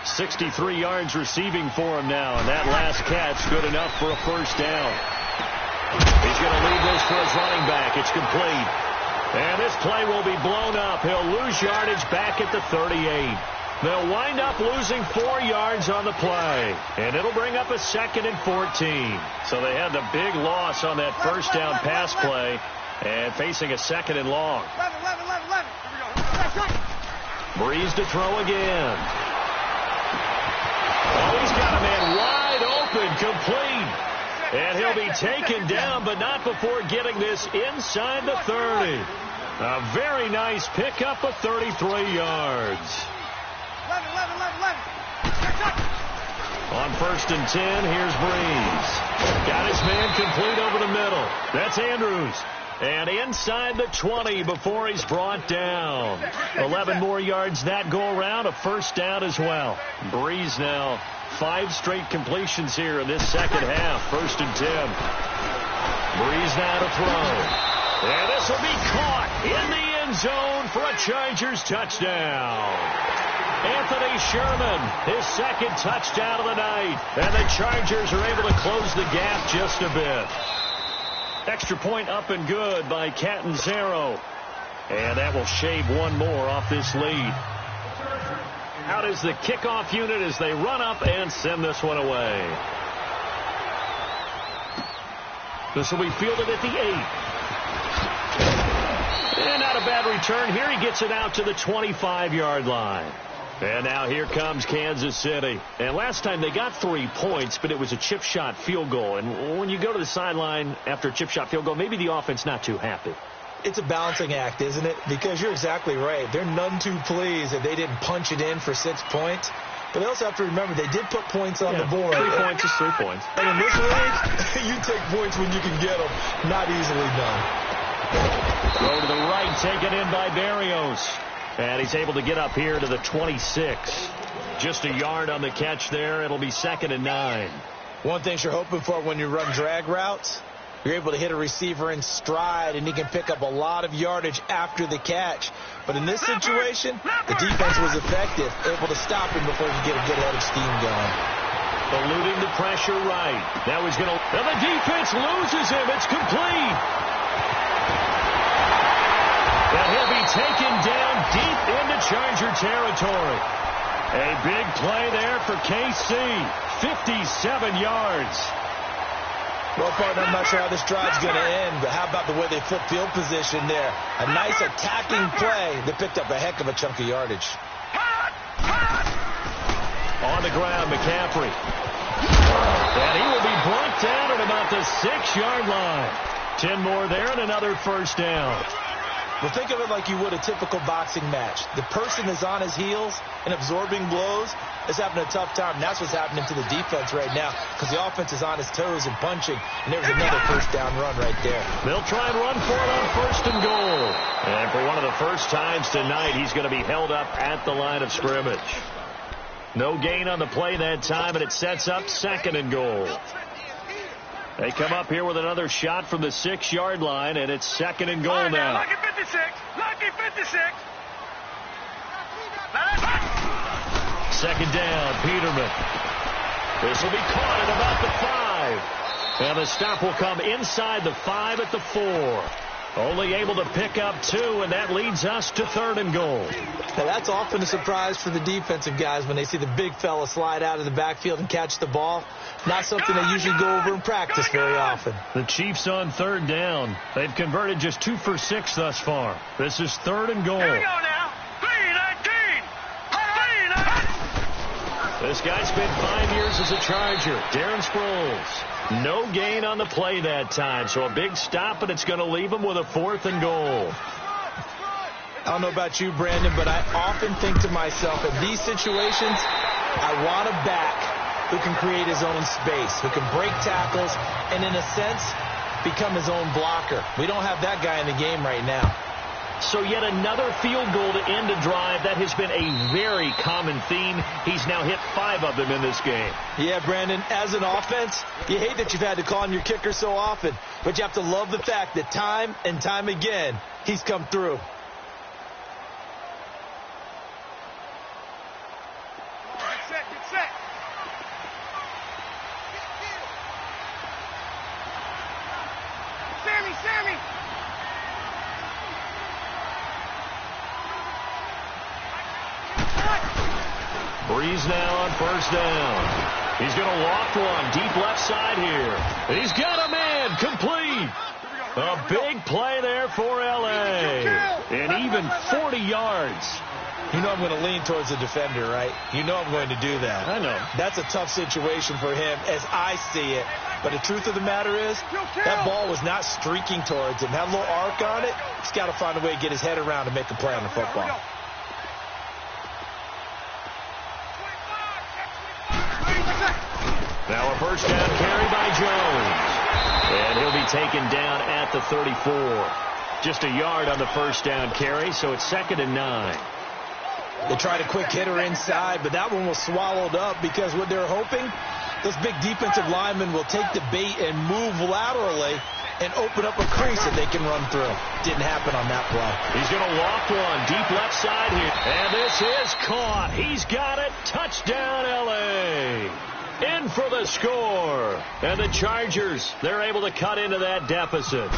63 yards receiving for him now, and that last catch good enough for a first down. He's going to leave this for his running back. It's complete. And this play will be blown up. He'll lose yardage back at the 38. They'll wind up losing 4 yards on the play, and it'll bring up a 2nd and 14. So they had the big loss on that first down pass play and facing a 2nd and long. 11. Breeze to throw again. Oh, he's got a man wide open, complete. And he'll be taken down, but not before getting this inside the 30. A very nice pickup of 33 yards. 11. On 1st and 10, here's Breeze. Got his man complete over the middle. That's Andrews. And inside the 20 before he's brought down. 11 more yards that go around, a first down as well. Breeze now 5 straight completions here in this second half. 1st and 10. Breeze now to throw. And this will be caught in the end zone for a Chargers touchdown. Anthony Sherman, his 2nd touchdown of the night. And the Chargers are able to close the gap just a bit. Extra point up and good by Catanzaro. And that will shave 1 more off this lead. Out is the kickoff unit as they run up and send this one away. This will be fielded at the 8. And not a bad return here. He gets it out to the 25-yard line. And now here comes Kansas City. And last time they got 3 points, but it was a chip shot field goal. And when you go to the sideline after a chip shot field goal, maybe the offense not too happy. It's a balancing act, isn't it? Because you're exactly right. They're none too pleased that they didn't punch it in for 6 points. But they also have to remember they did put points on the board. 3 points is 3 points. And in this league, you take points when you can get them. Not easily done. Throw to the right, taken in by Barrios. And he's able to get up here to the 26. Just a yard on the catch there. It'll be 2nd and 9. One thing you're hoping for when you run drag routes, you're able to hit a receiver in stride, and he can pick up a lot of yardage after the catch. But in this situation, the defense was effective, able to stop him before he could get a good head of steam going. Eluding the pressure right. Now he's going to... Now the defense loses him. It's complete. And he'll be taken down deep into Charger territory. A big play there for KC. 57 yards. Well, partner, I'm not sure how this drive's going to end, but how about the way they flip field position there? A nice attacking play that picked up a heck of a chunk of yardage. On the ground, McCaffrey. And he will be brought down at about the 6-yard line. 10 more there and another first down. Well, think of it like you would a typical boxing match. The person is on his heels and absorbing blows is having a tough time. And that's what's happening to the defense right now because the offense is on his toes and punching. And there's another first down run right there. They'll try and run for it on 1st and goal. And for one of the first times tonight, he's going to be held up at the line of scrimmage. No gain on the play that time, and it sets up 2nd and goal. They come up here with another shot from the 6-yard line, and it's 2nd and goal now. Lucky 56. Lucky 56. 2nd down, Peterman. This will be caught at about the 5. And the stop will come inside the 5 at the 4. Only able to pick up 2, and that leads us to 3rd and goal. Now, that's often a surprise for the defensive guys when they see the big fella slide out of the backfield and catch the ball. Not something they usually go over in practice very often. The Chiefs on 3rd down. They've converted just 2 for 6 thus far. This is 3rd and goal. Here we go now. 3-19. 3-19. This guy spent 5 years as a Charger. Darren Sproles. No gain on the play that time, so a big stop, and it's going to leave him with a 4th and goal. I don't know about you, Brandon, but I often think to myself, in these situations, I want a back who can create his own space, who can break tackles, and in a sense, become his own blocker. We don't have that guy in the game right now. So yet another field goal to end a drive. That has been a very common theme. He's now hit 5 of them in this game. Yeah, Brandon, as an offense, you hate that you've had to call on your kicker so often, but you have to love the fact that time and time again, he's come through. Get set. Get set. Sammy. Breeze now on 1st down. He's going to loft one deep left side here. He's got a man complete. A big play there for L.A. And even 40 yards. You know I'm going to lean towards the defender, right? You know I'm going to do that. I know. That's a tough situation for him as I see it. But the truth of the matter is, that ball was not streaking towards him. Had a little arc on it. He's got to find a way to get his head around and make a play on the football. Now a 1st down carry by Jones. And he'll be taken down at the 34. Just a yard on the 1st down carry, so it's 2nd and 9. They tried a quick hitter inside, but that one was swallowed up because what they're hoping, those big defensive linemen will take the bait and move laterally and open up a crease that they can run through. Didn't happen on that play. He's going to loft one deep left side here. And this is caught. He's got it. Touchdown, L.A. In for the score. And the Chargers, they're able to cut into that deficit.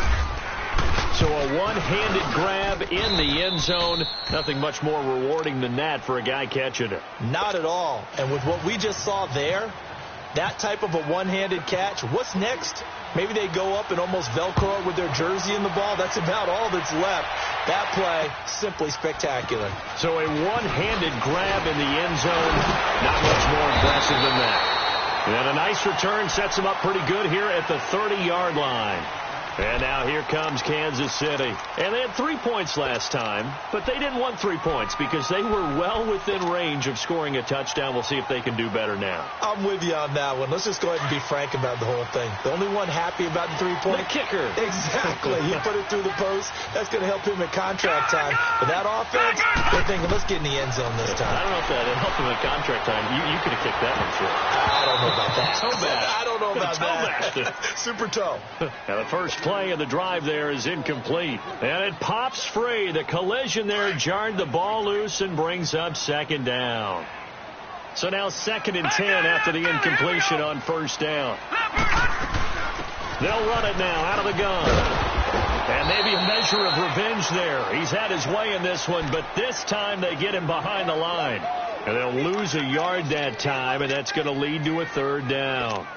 So a one-handed grab in the end zone. Nothing much more rewarding than that for a guy catching it. Not at all. And with what we just saw there, that type of a one-handed catch, what's next? Maybe they go up and almost Velcro it with their jersey in the ball. That's about all that's left. That play, simply spectacular. So a one-handed grab in the end zone. Not much more impressive than that. And a nice return sets him up pretty good here at the 30-yard line. And now here comes Kansas City. And they had 3 points last time, but they didn't want 3 points because they were well within range of scoring a touchdown. We'll see if they can do better now. I'm with you on that one. Let's just go ahead and be frank about the whole thing. The only one happy about the 3-point. The kicker. Exactly. He put it through the post. That's going to help him at contract time. But that offense, they're thinking, let's get in the end zone this time. I don't know if that helped him at contract time. You could have kicked that one through. I don't know about that. Toe back. I don't know about that. Super toe. Now the first play of the drive there is incomplete. And it pops free. The collision there jarred the ball loose and brings up 2nd down. So now 2nd and 10 after the incompletion on 1st down. They'll run it now out of the gun. And maybe a measure of revenge there. He's had his way in this one, but this time they get him behind the line. And they'll lose a yard that time, and that's going to lead to a 3rd down.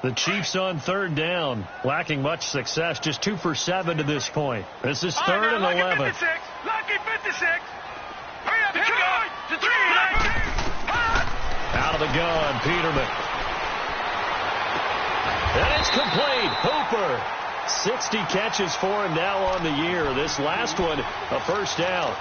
The Chiefs on 3rd down, lacking much success, just 2 for 7 to this point. This is 3rd and 11. Lucky 56. Hurry up, here we go. To 3. of the gun, Peterman. And it's complete. Hooper. 60 catches for him now on the year. This last one, a first down.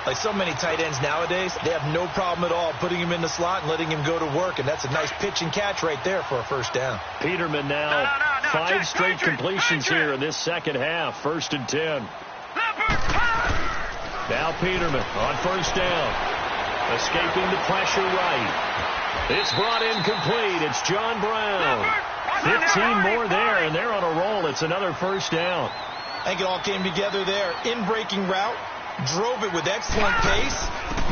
Like so many tight ends nowadays, they have no problem at all putting him in the slot and letting him go to work, and that's a nice pitch and catch right there for a first down. Peterman now, 5 straight completions here in this second half. 1st and 10. Now Peterman on first down. Escaping the pressure right. It's brought in complete. It's John Brown. 15 more there, and they're on a roll. It's another first down. I think it all came together there. In-breaking route. Drove it with excellent pace.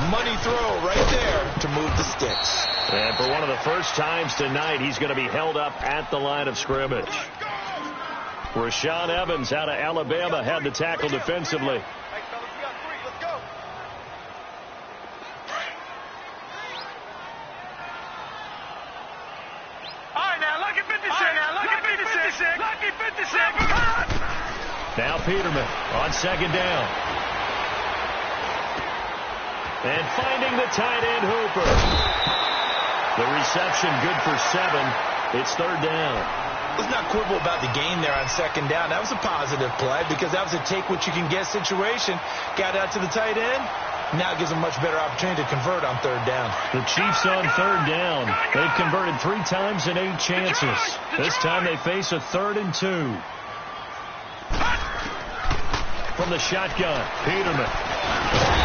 Money throw right there to move the sticks. And for one of the first times tonight, he's going to be held up at the line of scrimmage. Rashaan Evans out of Alabama had the tackle defensively. All right, now, lucky 56. Lucky 56. Now Peterman on second down. And finding the tight end, Hooper. The reception good for 7. It's 3rd down. Let's not quibble about the gain there on second down. That was a positive play because that was a take-what-you-can-get situation. Got out to the tight end. Now it gives them a much better opportunity to convert on 3rd down. The Chiefs on 3rd down. They've converted 3 times in 8 chances. This time they face a 3rd and 2. From the shotgun, Peterman.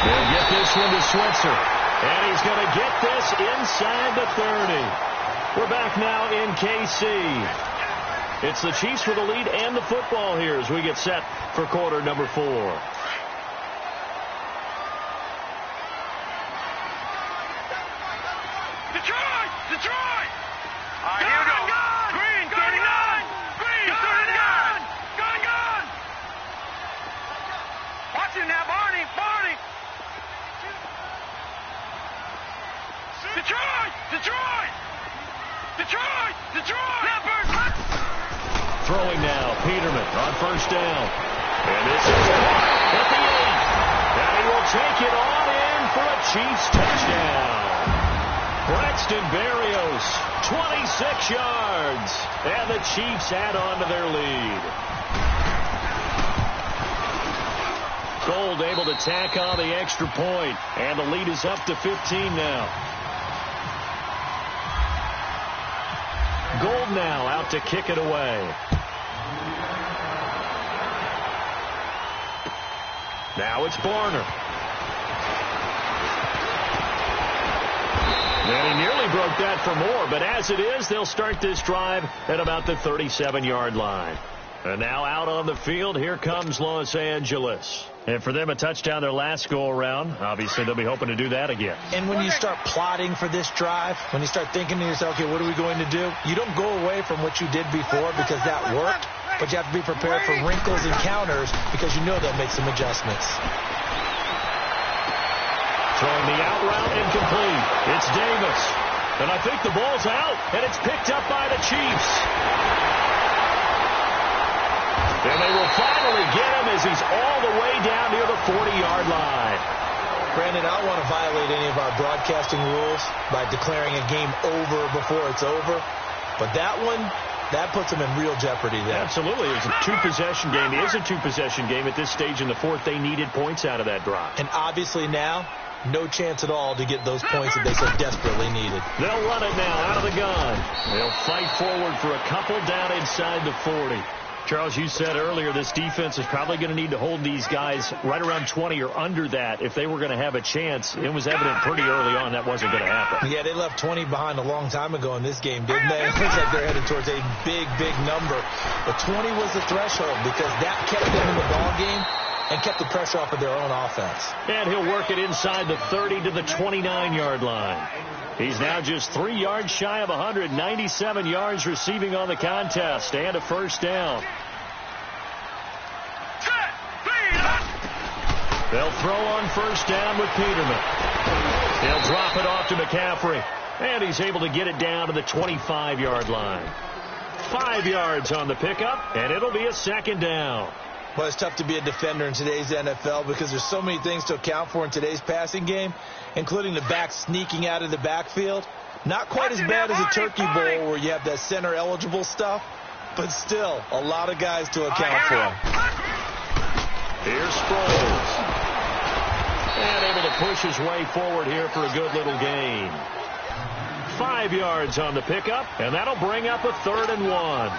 They'll get this one to Switzer. And he's going to get this inside the 30. We're back now in KC. It's the Chiefs with the lead and the football here as we get set for quarter number 4. Detroit! All right, here we go. Green, 39. Green, 39. Gun. Watch it now, Barney. Detroit. Leopard. Throwing now, Peterman on first down. And this is caught at the 8. And he will take it on in for a Chiefs touchdown. Braxton Berrios, 26 yards. And the Chiefs add on to their lead. Gold able to tack on the extra point. And the lead is up to 15 now. Gold now out to kick it away. Now it's Barner. And he nearly broke that for more, but as it is, they'll start this drive at about the 37-yard line. And now out on the field, here comes Los Angeles. And for them, a touchdown their last go-around. Obviously, they'll be hoping to do that again. And when you start plotting for this drive, when you start thinking to yourself, okay, what are we going to do? You don't go away from what you did before because that worked, but you have to be prepared for wrinkles and counters because you know they'll make some adjustments. Throwing the out route incomplete. It's Davis. And I think the ball's out, and it's picked up by the Chiefs. And they will finally get him as he's all the way down near the 40-yard line. Brandon, I don't want to violate any of our broadcasting rules by declaring a game over before it's over. But that one, that puts them in real jeopardy there. Absolutely. It's a 2-possession game. It is a 2-possession game at this stage in the 4th. They needed points out of that drive. And obviously now, no chance at all to get those points that they so desperately needed. They'll run it now out of the gun. They'll fight forward for a couple down inside the 40. Charles, you said earlier this defense is probably going to need to hold these guys right around 20 or under that if they were going to have a chance. It was evident pretty early on that wasn't going to happen. Yeah, they left 20 behind a long time ago in this game, didn't they? It looks like they're headed towards a big, big number. But 20 was the threshold because that kept them in the ball game and kept the pressure off of their own offense. And he'll work it inside the 30 to the 29-yard line. He's now just 3 yards shy of 197 yards receiving on the contest and a first down. They'll throw on first down with Peterman. He'll drop it off to McCaffrey. And he's able to get it down to the 25-yard line. 5 yards on the pickup, and it'll be a second down. Well, it's tough to be a defender in today's NFL because there's so many things to account for in today's passing game, including the back sneaking out of the backfield. Not quite as bad as a turkey bowl where you have that center-eligible stuff, but still a lot of guys to account for. Here's Sproles. And able to push his way forward here for a good little gain. 5 yards on the pickup, and that'll bring up a 3rd and 1.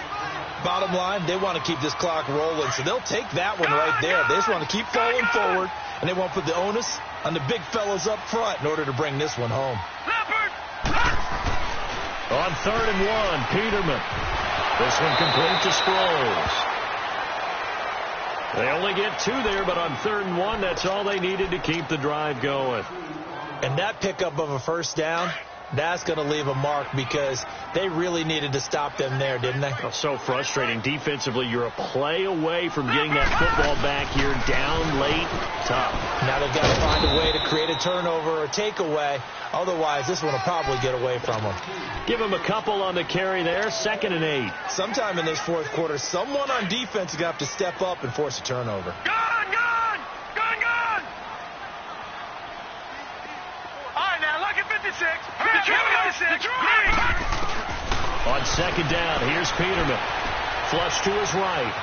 Bottom line, they want to keep this clock rolling, so they'll take that one right there. They just want to keep falling forward, and they won't put the onus on the big fellas up front in order to bring this one home. On 3rd and 1, Peterman. This one complete to Sproles. They only get 2 there, but on 3rd and 1, that's all they needed to keep the drive going. And that pickup of a first down, that's going to leave a mark because they really needed to stop them there, didn't they? Oh, so frustrating. Defensively, you're a play away from getting that football back here down late. Tough. Now they've got to find a way to create a turnover or takeaway. Otherwise, this one will probably get away from them. Give them a couple on the carry there. 2nd and 8. Sometime in this 4th quarter, someone on defense is going to have to step up and force a turnover. Gone! All right, now, look at 56. On 2nd down, here's Peterman. Flush to his right.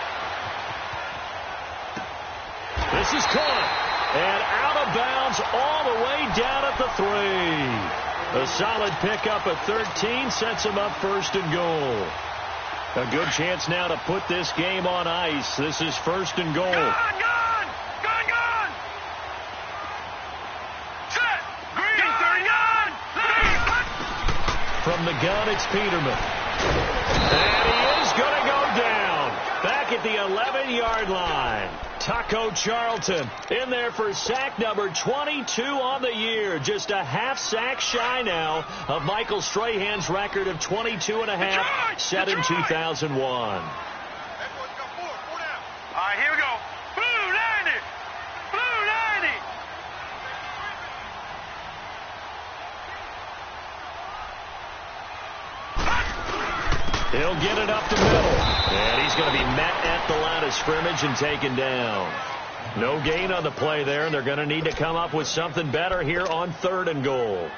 This is caught. And out of bounds all the way down at the 3. A solid pickup at 13 sets him up 1st and goal. A good chance now to put this game on ice. This is 1st and goal. Gone! Set! Green, 39! From the gun, it's Peterman. And he is going to go down. Back at the 11-yard line. Taco Charlton in there for sack number 22 on the year. Just a half sack shy now of Michael Strahan's record of 22.5 set in 2001. All right, here we go. Blue 90! Blue 90! He'll get it up the middle. And he's going to be met at the line of scrimmage and taken down. No gain on the play there, and they're going to need to come up with something better here on 3rd and goal.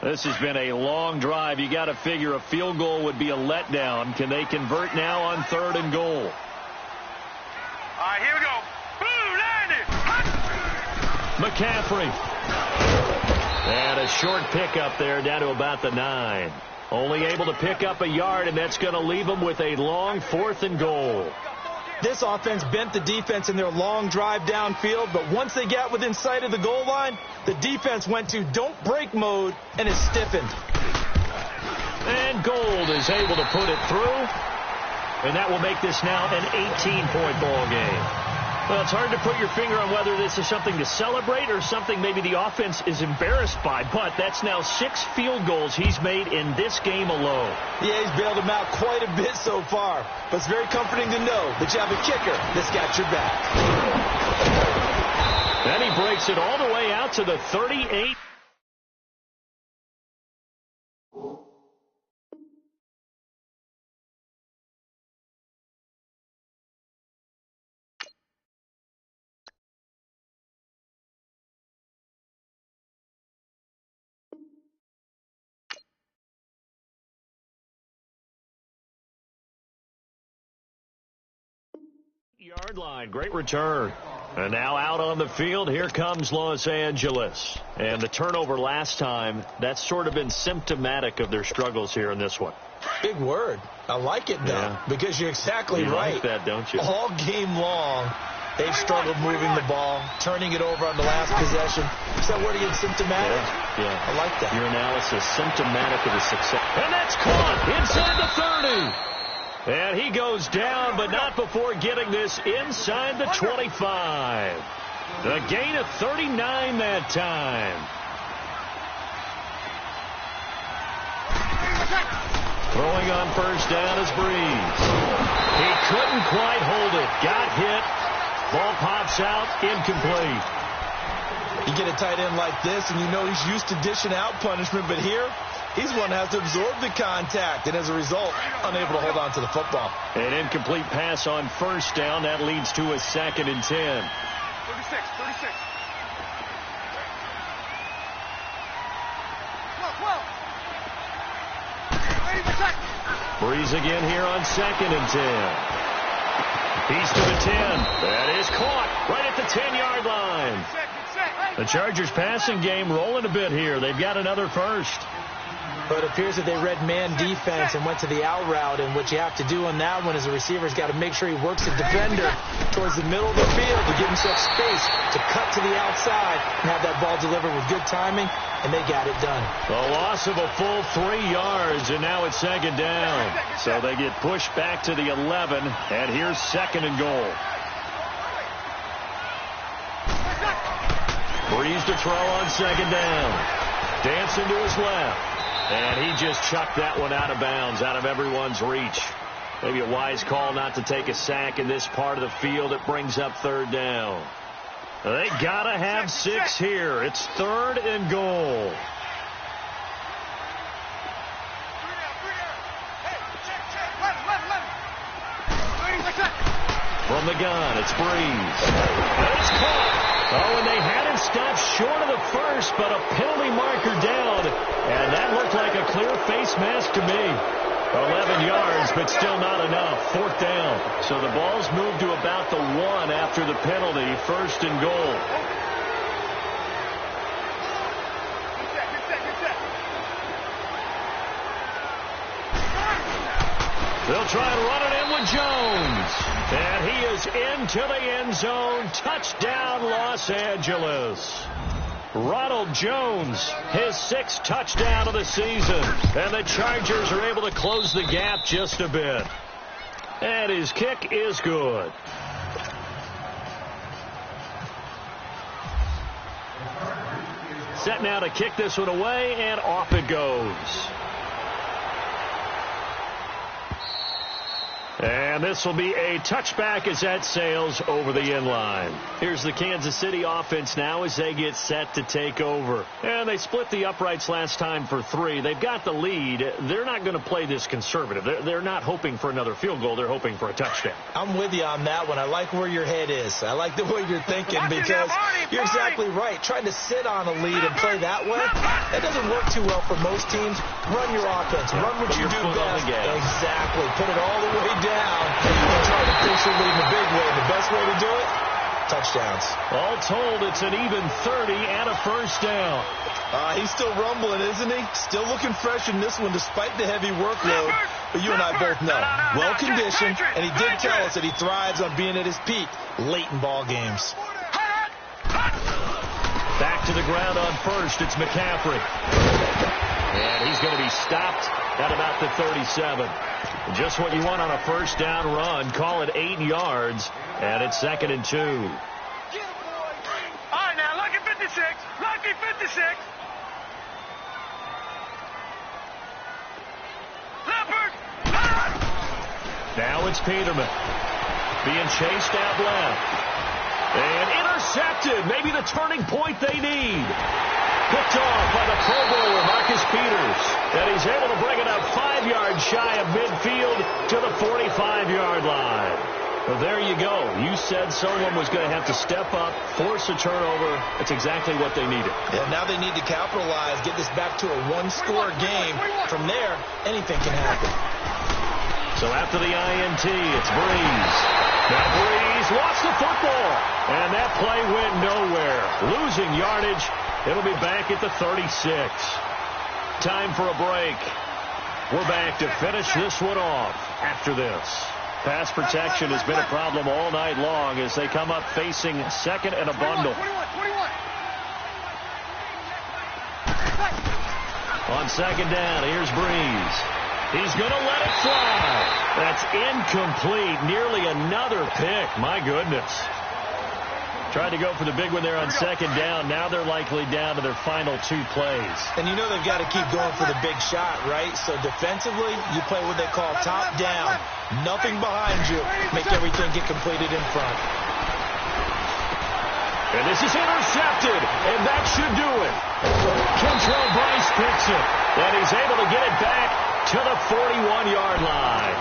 This has been a long drive. You got to figure a field goal would be a letdown. Can they convert now on 3rd and goal? All right, here we go. Blue 90! McCaffrey. And a short pickup there down to about the 9. Only able to pick up a yard, and that's going to leave them with a long 4th and goal. This offense bent the defense in their long drive downfield, but once they got within sight of the goal line, the defense went to don't break mode, and it stiffened. And Gold is able to put it through, and that will make this now an 18-point ball game. Well, it's hard to put your finger on whether this is something to celebrate or something maybe the offense is embarrassed by, but that's now 6 field goals he's made in this game alone. Yeah, he's bailed them out quite a bit so far, but it's very comforting to know that you have a kicker that's got your back. Then he breaks it all the way out to the 38. Yard line, great return. And now out on the field, here comes Los Angeles. And the turnover last time, that's sort of been symptomatic of their struggles here in this one. Big word. I like it, though, because you're exactly right. You like that, don't you? All game long, they've struggled moving the ball, turning it over on the last possession. Is that word again, symptomatic? Yeah. I like that. Your analysis, symptomatic of the success. And that's caught inside the 30. And he goes down, but not before getting this inside the 25. The gain of 39 that time. Throwing on first down is Breeze. He couldn't quite hold it. Got hit. Ball pops out, incomplete. You get a tight end like this, and you know he's used to dishing out punishment, but here He's one that has to absorb the contact, and as a result, unable to hold on to the football. An incomplete pass on first down. That leads to a 2nd and 10. 36. Breeze again here on 2nd and 10. He's to the 10. That is caught right at the 10-yard line. The Chargers passing game rolling a bit here. They've got another first. But it appears that they read man defense and went to the out route, and what you have to do on that one is the receiver's got to make sure he works the defender towards the middle of the field to give himself space to cut to the outside and have that ball delivered with good timing, and they got it done. A loss of a full 3 yards, and now it's 2nd down. So they get pushed back to the 11, and here's 2nd and goal. Breeze to throw on 2nd down. Dancing to his left. And he just chucked that one out of bounds, out of everyone's reach. Maybe a wise call not to take a sack in this part of the field. It brings up 3rd down. They got to have 6 here. It's 3rd and goal. From the gun, it's Breeze. It's caught. Oh, and they had him stopped short of the first, but a penalty marker down. And that looked like a clear face mask to me. 11 yards, but still not enough. 4th down. So the ball's moved to about the 1 after the penalty. 1st and goal. They'll try and run it in with Jones. And he is into the end zone. Touchdown, Los Angeles. Ronald Jones, his 6th touchdown of the season. And the Chargers are able to close the gap just a bit. And his kick is good. Set now to kick this one away, and off it goes. And this will be a touchback as that sails over the end line. Here's the Kansas City offense now as they get set to take over. And they split the uprights last time for 3. They've got the lead. They're not going to play this conservative. They're not hoping for another field goal. They're hoping for a touchdown. I'm with you on that one. I like where your head is. I like the way you're thinking because you're exactly right. Trying to sit on a lead and play that way, that doesn't work too well for most teams. Run your offense. Run what you do best. Exactly. Put it all the way down. And try to push your lead in a big way. The best way to do it, touchdowns. All told, it's an even 30 and a 1st down. He's still rumbling, isn't he? Still looking fresh in this one despite the heavy workload. But you and I both know, well-conditioned, and he did tell us that he thrives on being at his peak late in ball games. Back to the ground on first. It's McCaffrey. And he's going to be stopped at about the 37. Just what you want on a 1st down run. Call it 8 yards, and it's 2nd and 2. All right, now, lucky 56. Lucky 56. Leopard. Now it's Peterman. Being chased out left. And intercepted. Maybe the turning point they need. Picked off by the Pro Bowler, Marcus Peters. And he's able to bring it up 5 yards shy of midfield to the 45-yard line. Well, there you go. You said someone was going to have to step up, force a turnover. That's exactly what they needed. Yeah, now they need to capitalize, get this back to a 1-score game. From there, anything can happen. So after the INT, it's Breeze. Now Breeze lost the football. And that play went nowhere. Losing yardage. It'll be back at the 36. Time for a break. We're back to finish this one off after this. Pass protection has been a problem all night long as they come up facing 2nd and a bundle. On 2nd down, here's Breeze. He's going to let it fly. That's incomplete. Nearly another pick. My goodness. Tried to go for the big one there on 2nd down. Now they're likely down to their final 2 plays. And you know they've got to keep going for the big shot, right? So defensively, you play what they call top down. Nothing behind you. Make everything get completed in front. And this is intercepted. And that should do it. Kentrell Bryce picks it. And he's able to get it back to the 41-yard line.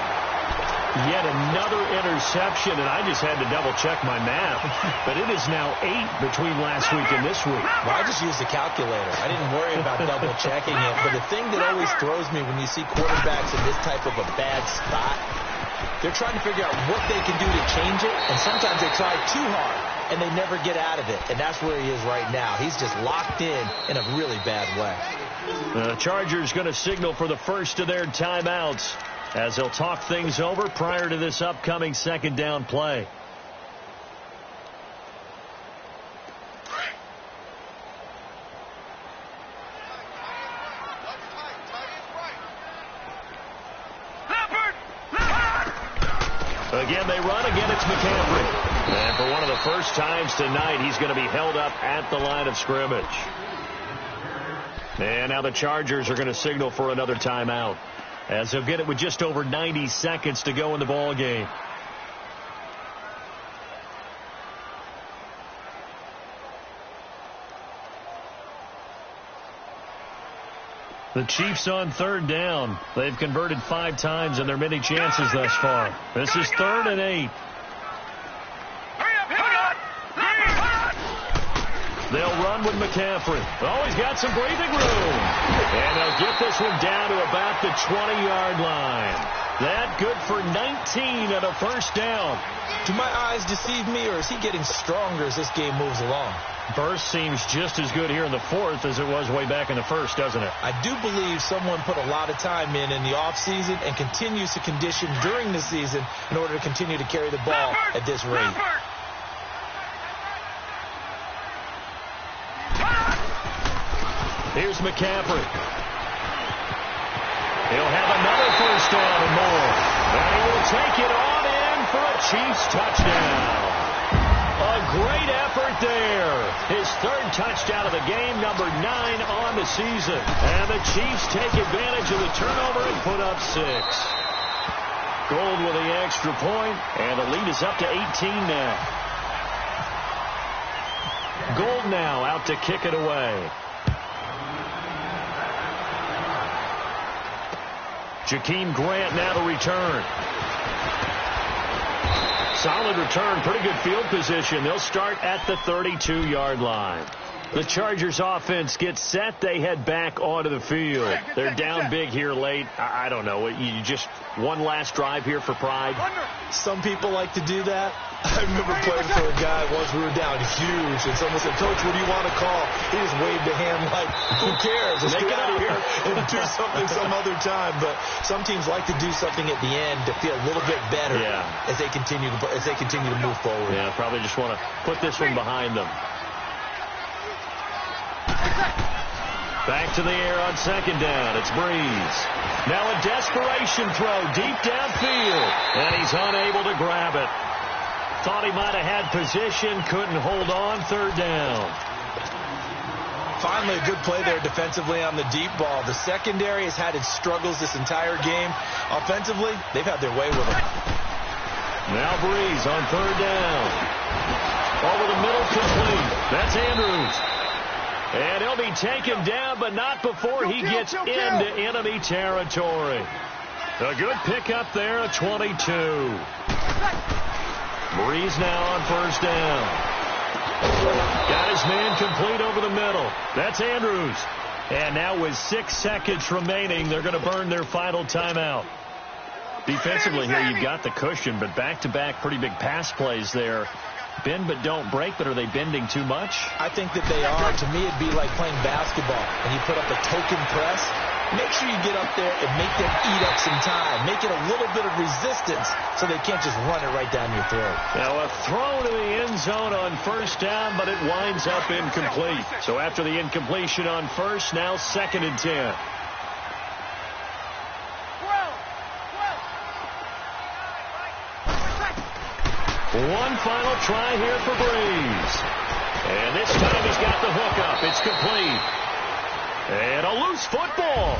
Yet another interception, and I just had to double-check my math. But it is now 8 between last week and this week. Well, I just used a calculator. I didn't worry about double-checking it. But the thing that always throws me when you see quarterbacks in this type of a bad spot, they're trying to figure out what they can do to change it, and sometimes they try too hard, and they never get out of it. And that's where he is right now. He's just locked in a really bad way. The Chargers going to signal for the first of their timeouts, as they'll talk things over prior to this upcoming second down play. Again, they run. Again, it's McCaffrey. And for one of the first times tonight, he's going to be held up at the line of scrimmage. And now the Chargers are going to signal for another timeout, as they'll get it with just over 90 seconds to go in the ball game. The Chiefs on third down. They've converted 5 times in their many chances thus far. This is 3rd and 8. They'll run with McCaffrey. Oh, he's got some breathing room. And they'll get this one down to about the 20-yard line. That good for 19 and a first down. Do my eyes deceive me, or is he getting stronger as this game moves along? Burst seems just as good here in the 4th as it was way back in the 1st, doesn't it? I do believe someone put a lot of time in the offseason and continues to condition during the season in order to continue to carry the ball at this rate. Here's McCaffrey. He'll have another first down and more. And he will take it on in for a Chiefs touchdown. A great effort there. His 3rd touchdown of the game, number 9 on the season. And the Chiefs take advantage of the turnover and put up 6. Gold with the extra point, and the lead is up to 18 now. Gold now out to kick it away. Jakeem Grant now to return. Solid return, pretty good field position. They'll start at the 32-yard line. The Chargers offense gets set. They head back onto the field. They're down big here late. I don't know. You just one last drive here for pride? Some people like to do that. I remember playing for a guy once. We were down huge, and someone said, "Coach, what do you want to call?" He just waved a hand like, "Who cares? Let's get out of here and do something some other time." But some teams like to do something at the end to feel a little bit better as they continue to move forward. Yeah, probably just want to put this one behind them. Back to the air on second down. It's Breeze. Now a desperation throw deep downfield, and he's unable to grab it. Thought he might have had position, couldn't hold on. 3rd down. Finally, a good play there defensively on the deep ball. The secondary has had its struggles this entire game. Offensively, they've had their way with it. Now Breeze on 3rd down. Over the middle, complete. That's Andrews. And he'll be taken down, but not before he gets into enemy territory. A good pickup there at 22. Breeze now on 1st down. Got his man complete over the middle. That's Andrews. And now with 6 seconds remaining, they're going to burn their final timeout. Defensively here, you've got the cushion, but back-to-back pretty big pass plays there. Bend but don't break, but are they bending too much? I think that they are. To me, it'd be like playing basketball, and you put up a token press. Make sure you get up there and make them eat up some time. Make it a little bit of resistance so they can't just run it right down your throat. Now a throw to the end zone on 1st down, but it winds up incomplete. So after the incompletion on 1st, now 2nd and 10. One final try here for Breeze. And this time he's got the hook up. It's complete. And a loose football.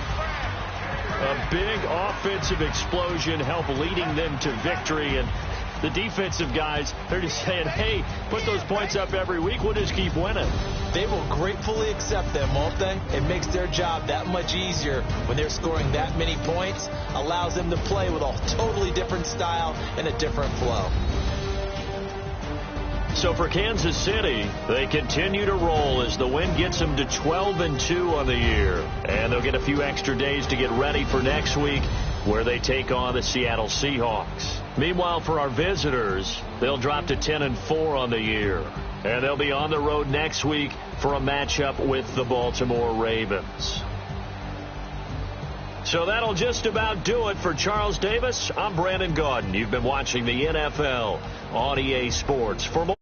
A big offensive explosion help leading them to victory. And The defensive guys, they're just saying, hey, put those points up every week. We'll just keep winning. They will gratefully accept them, won't they? It makes their job that much easier when they're scoring that many points. Allows them to play with a totally different style and a different flow. So for Kansas City, they continue to roll as the win gets them to 12-2 on the year. And they'll get a few extra days to get ready for next week, where they take on the Seattle Seahawks. Meanwhile, for our visitors, they'll drop to 10-4 on the year. And they'll be on the road next week for a matchup with the Baltimore Ravens. So that'll just about do it for Charles Davis. I'm Brandon Gaudin. You've been watching the NFL on EA Sports. For more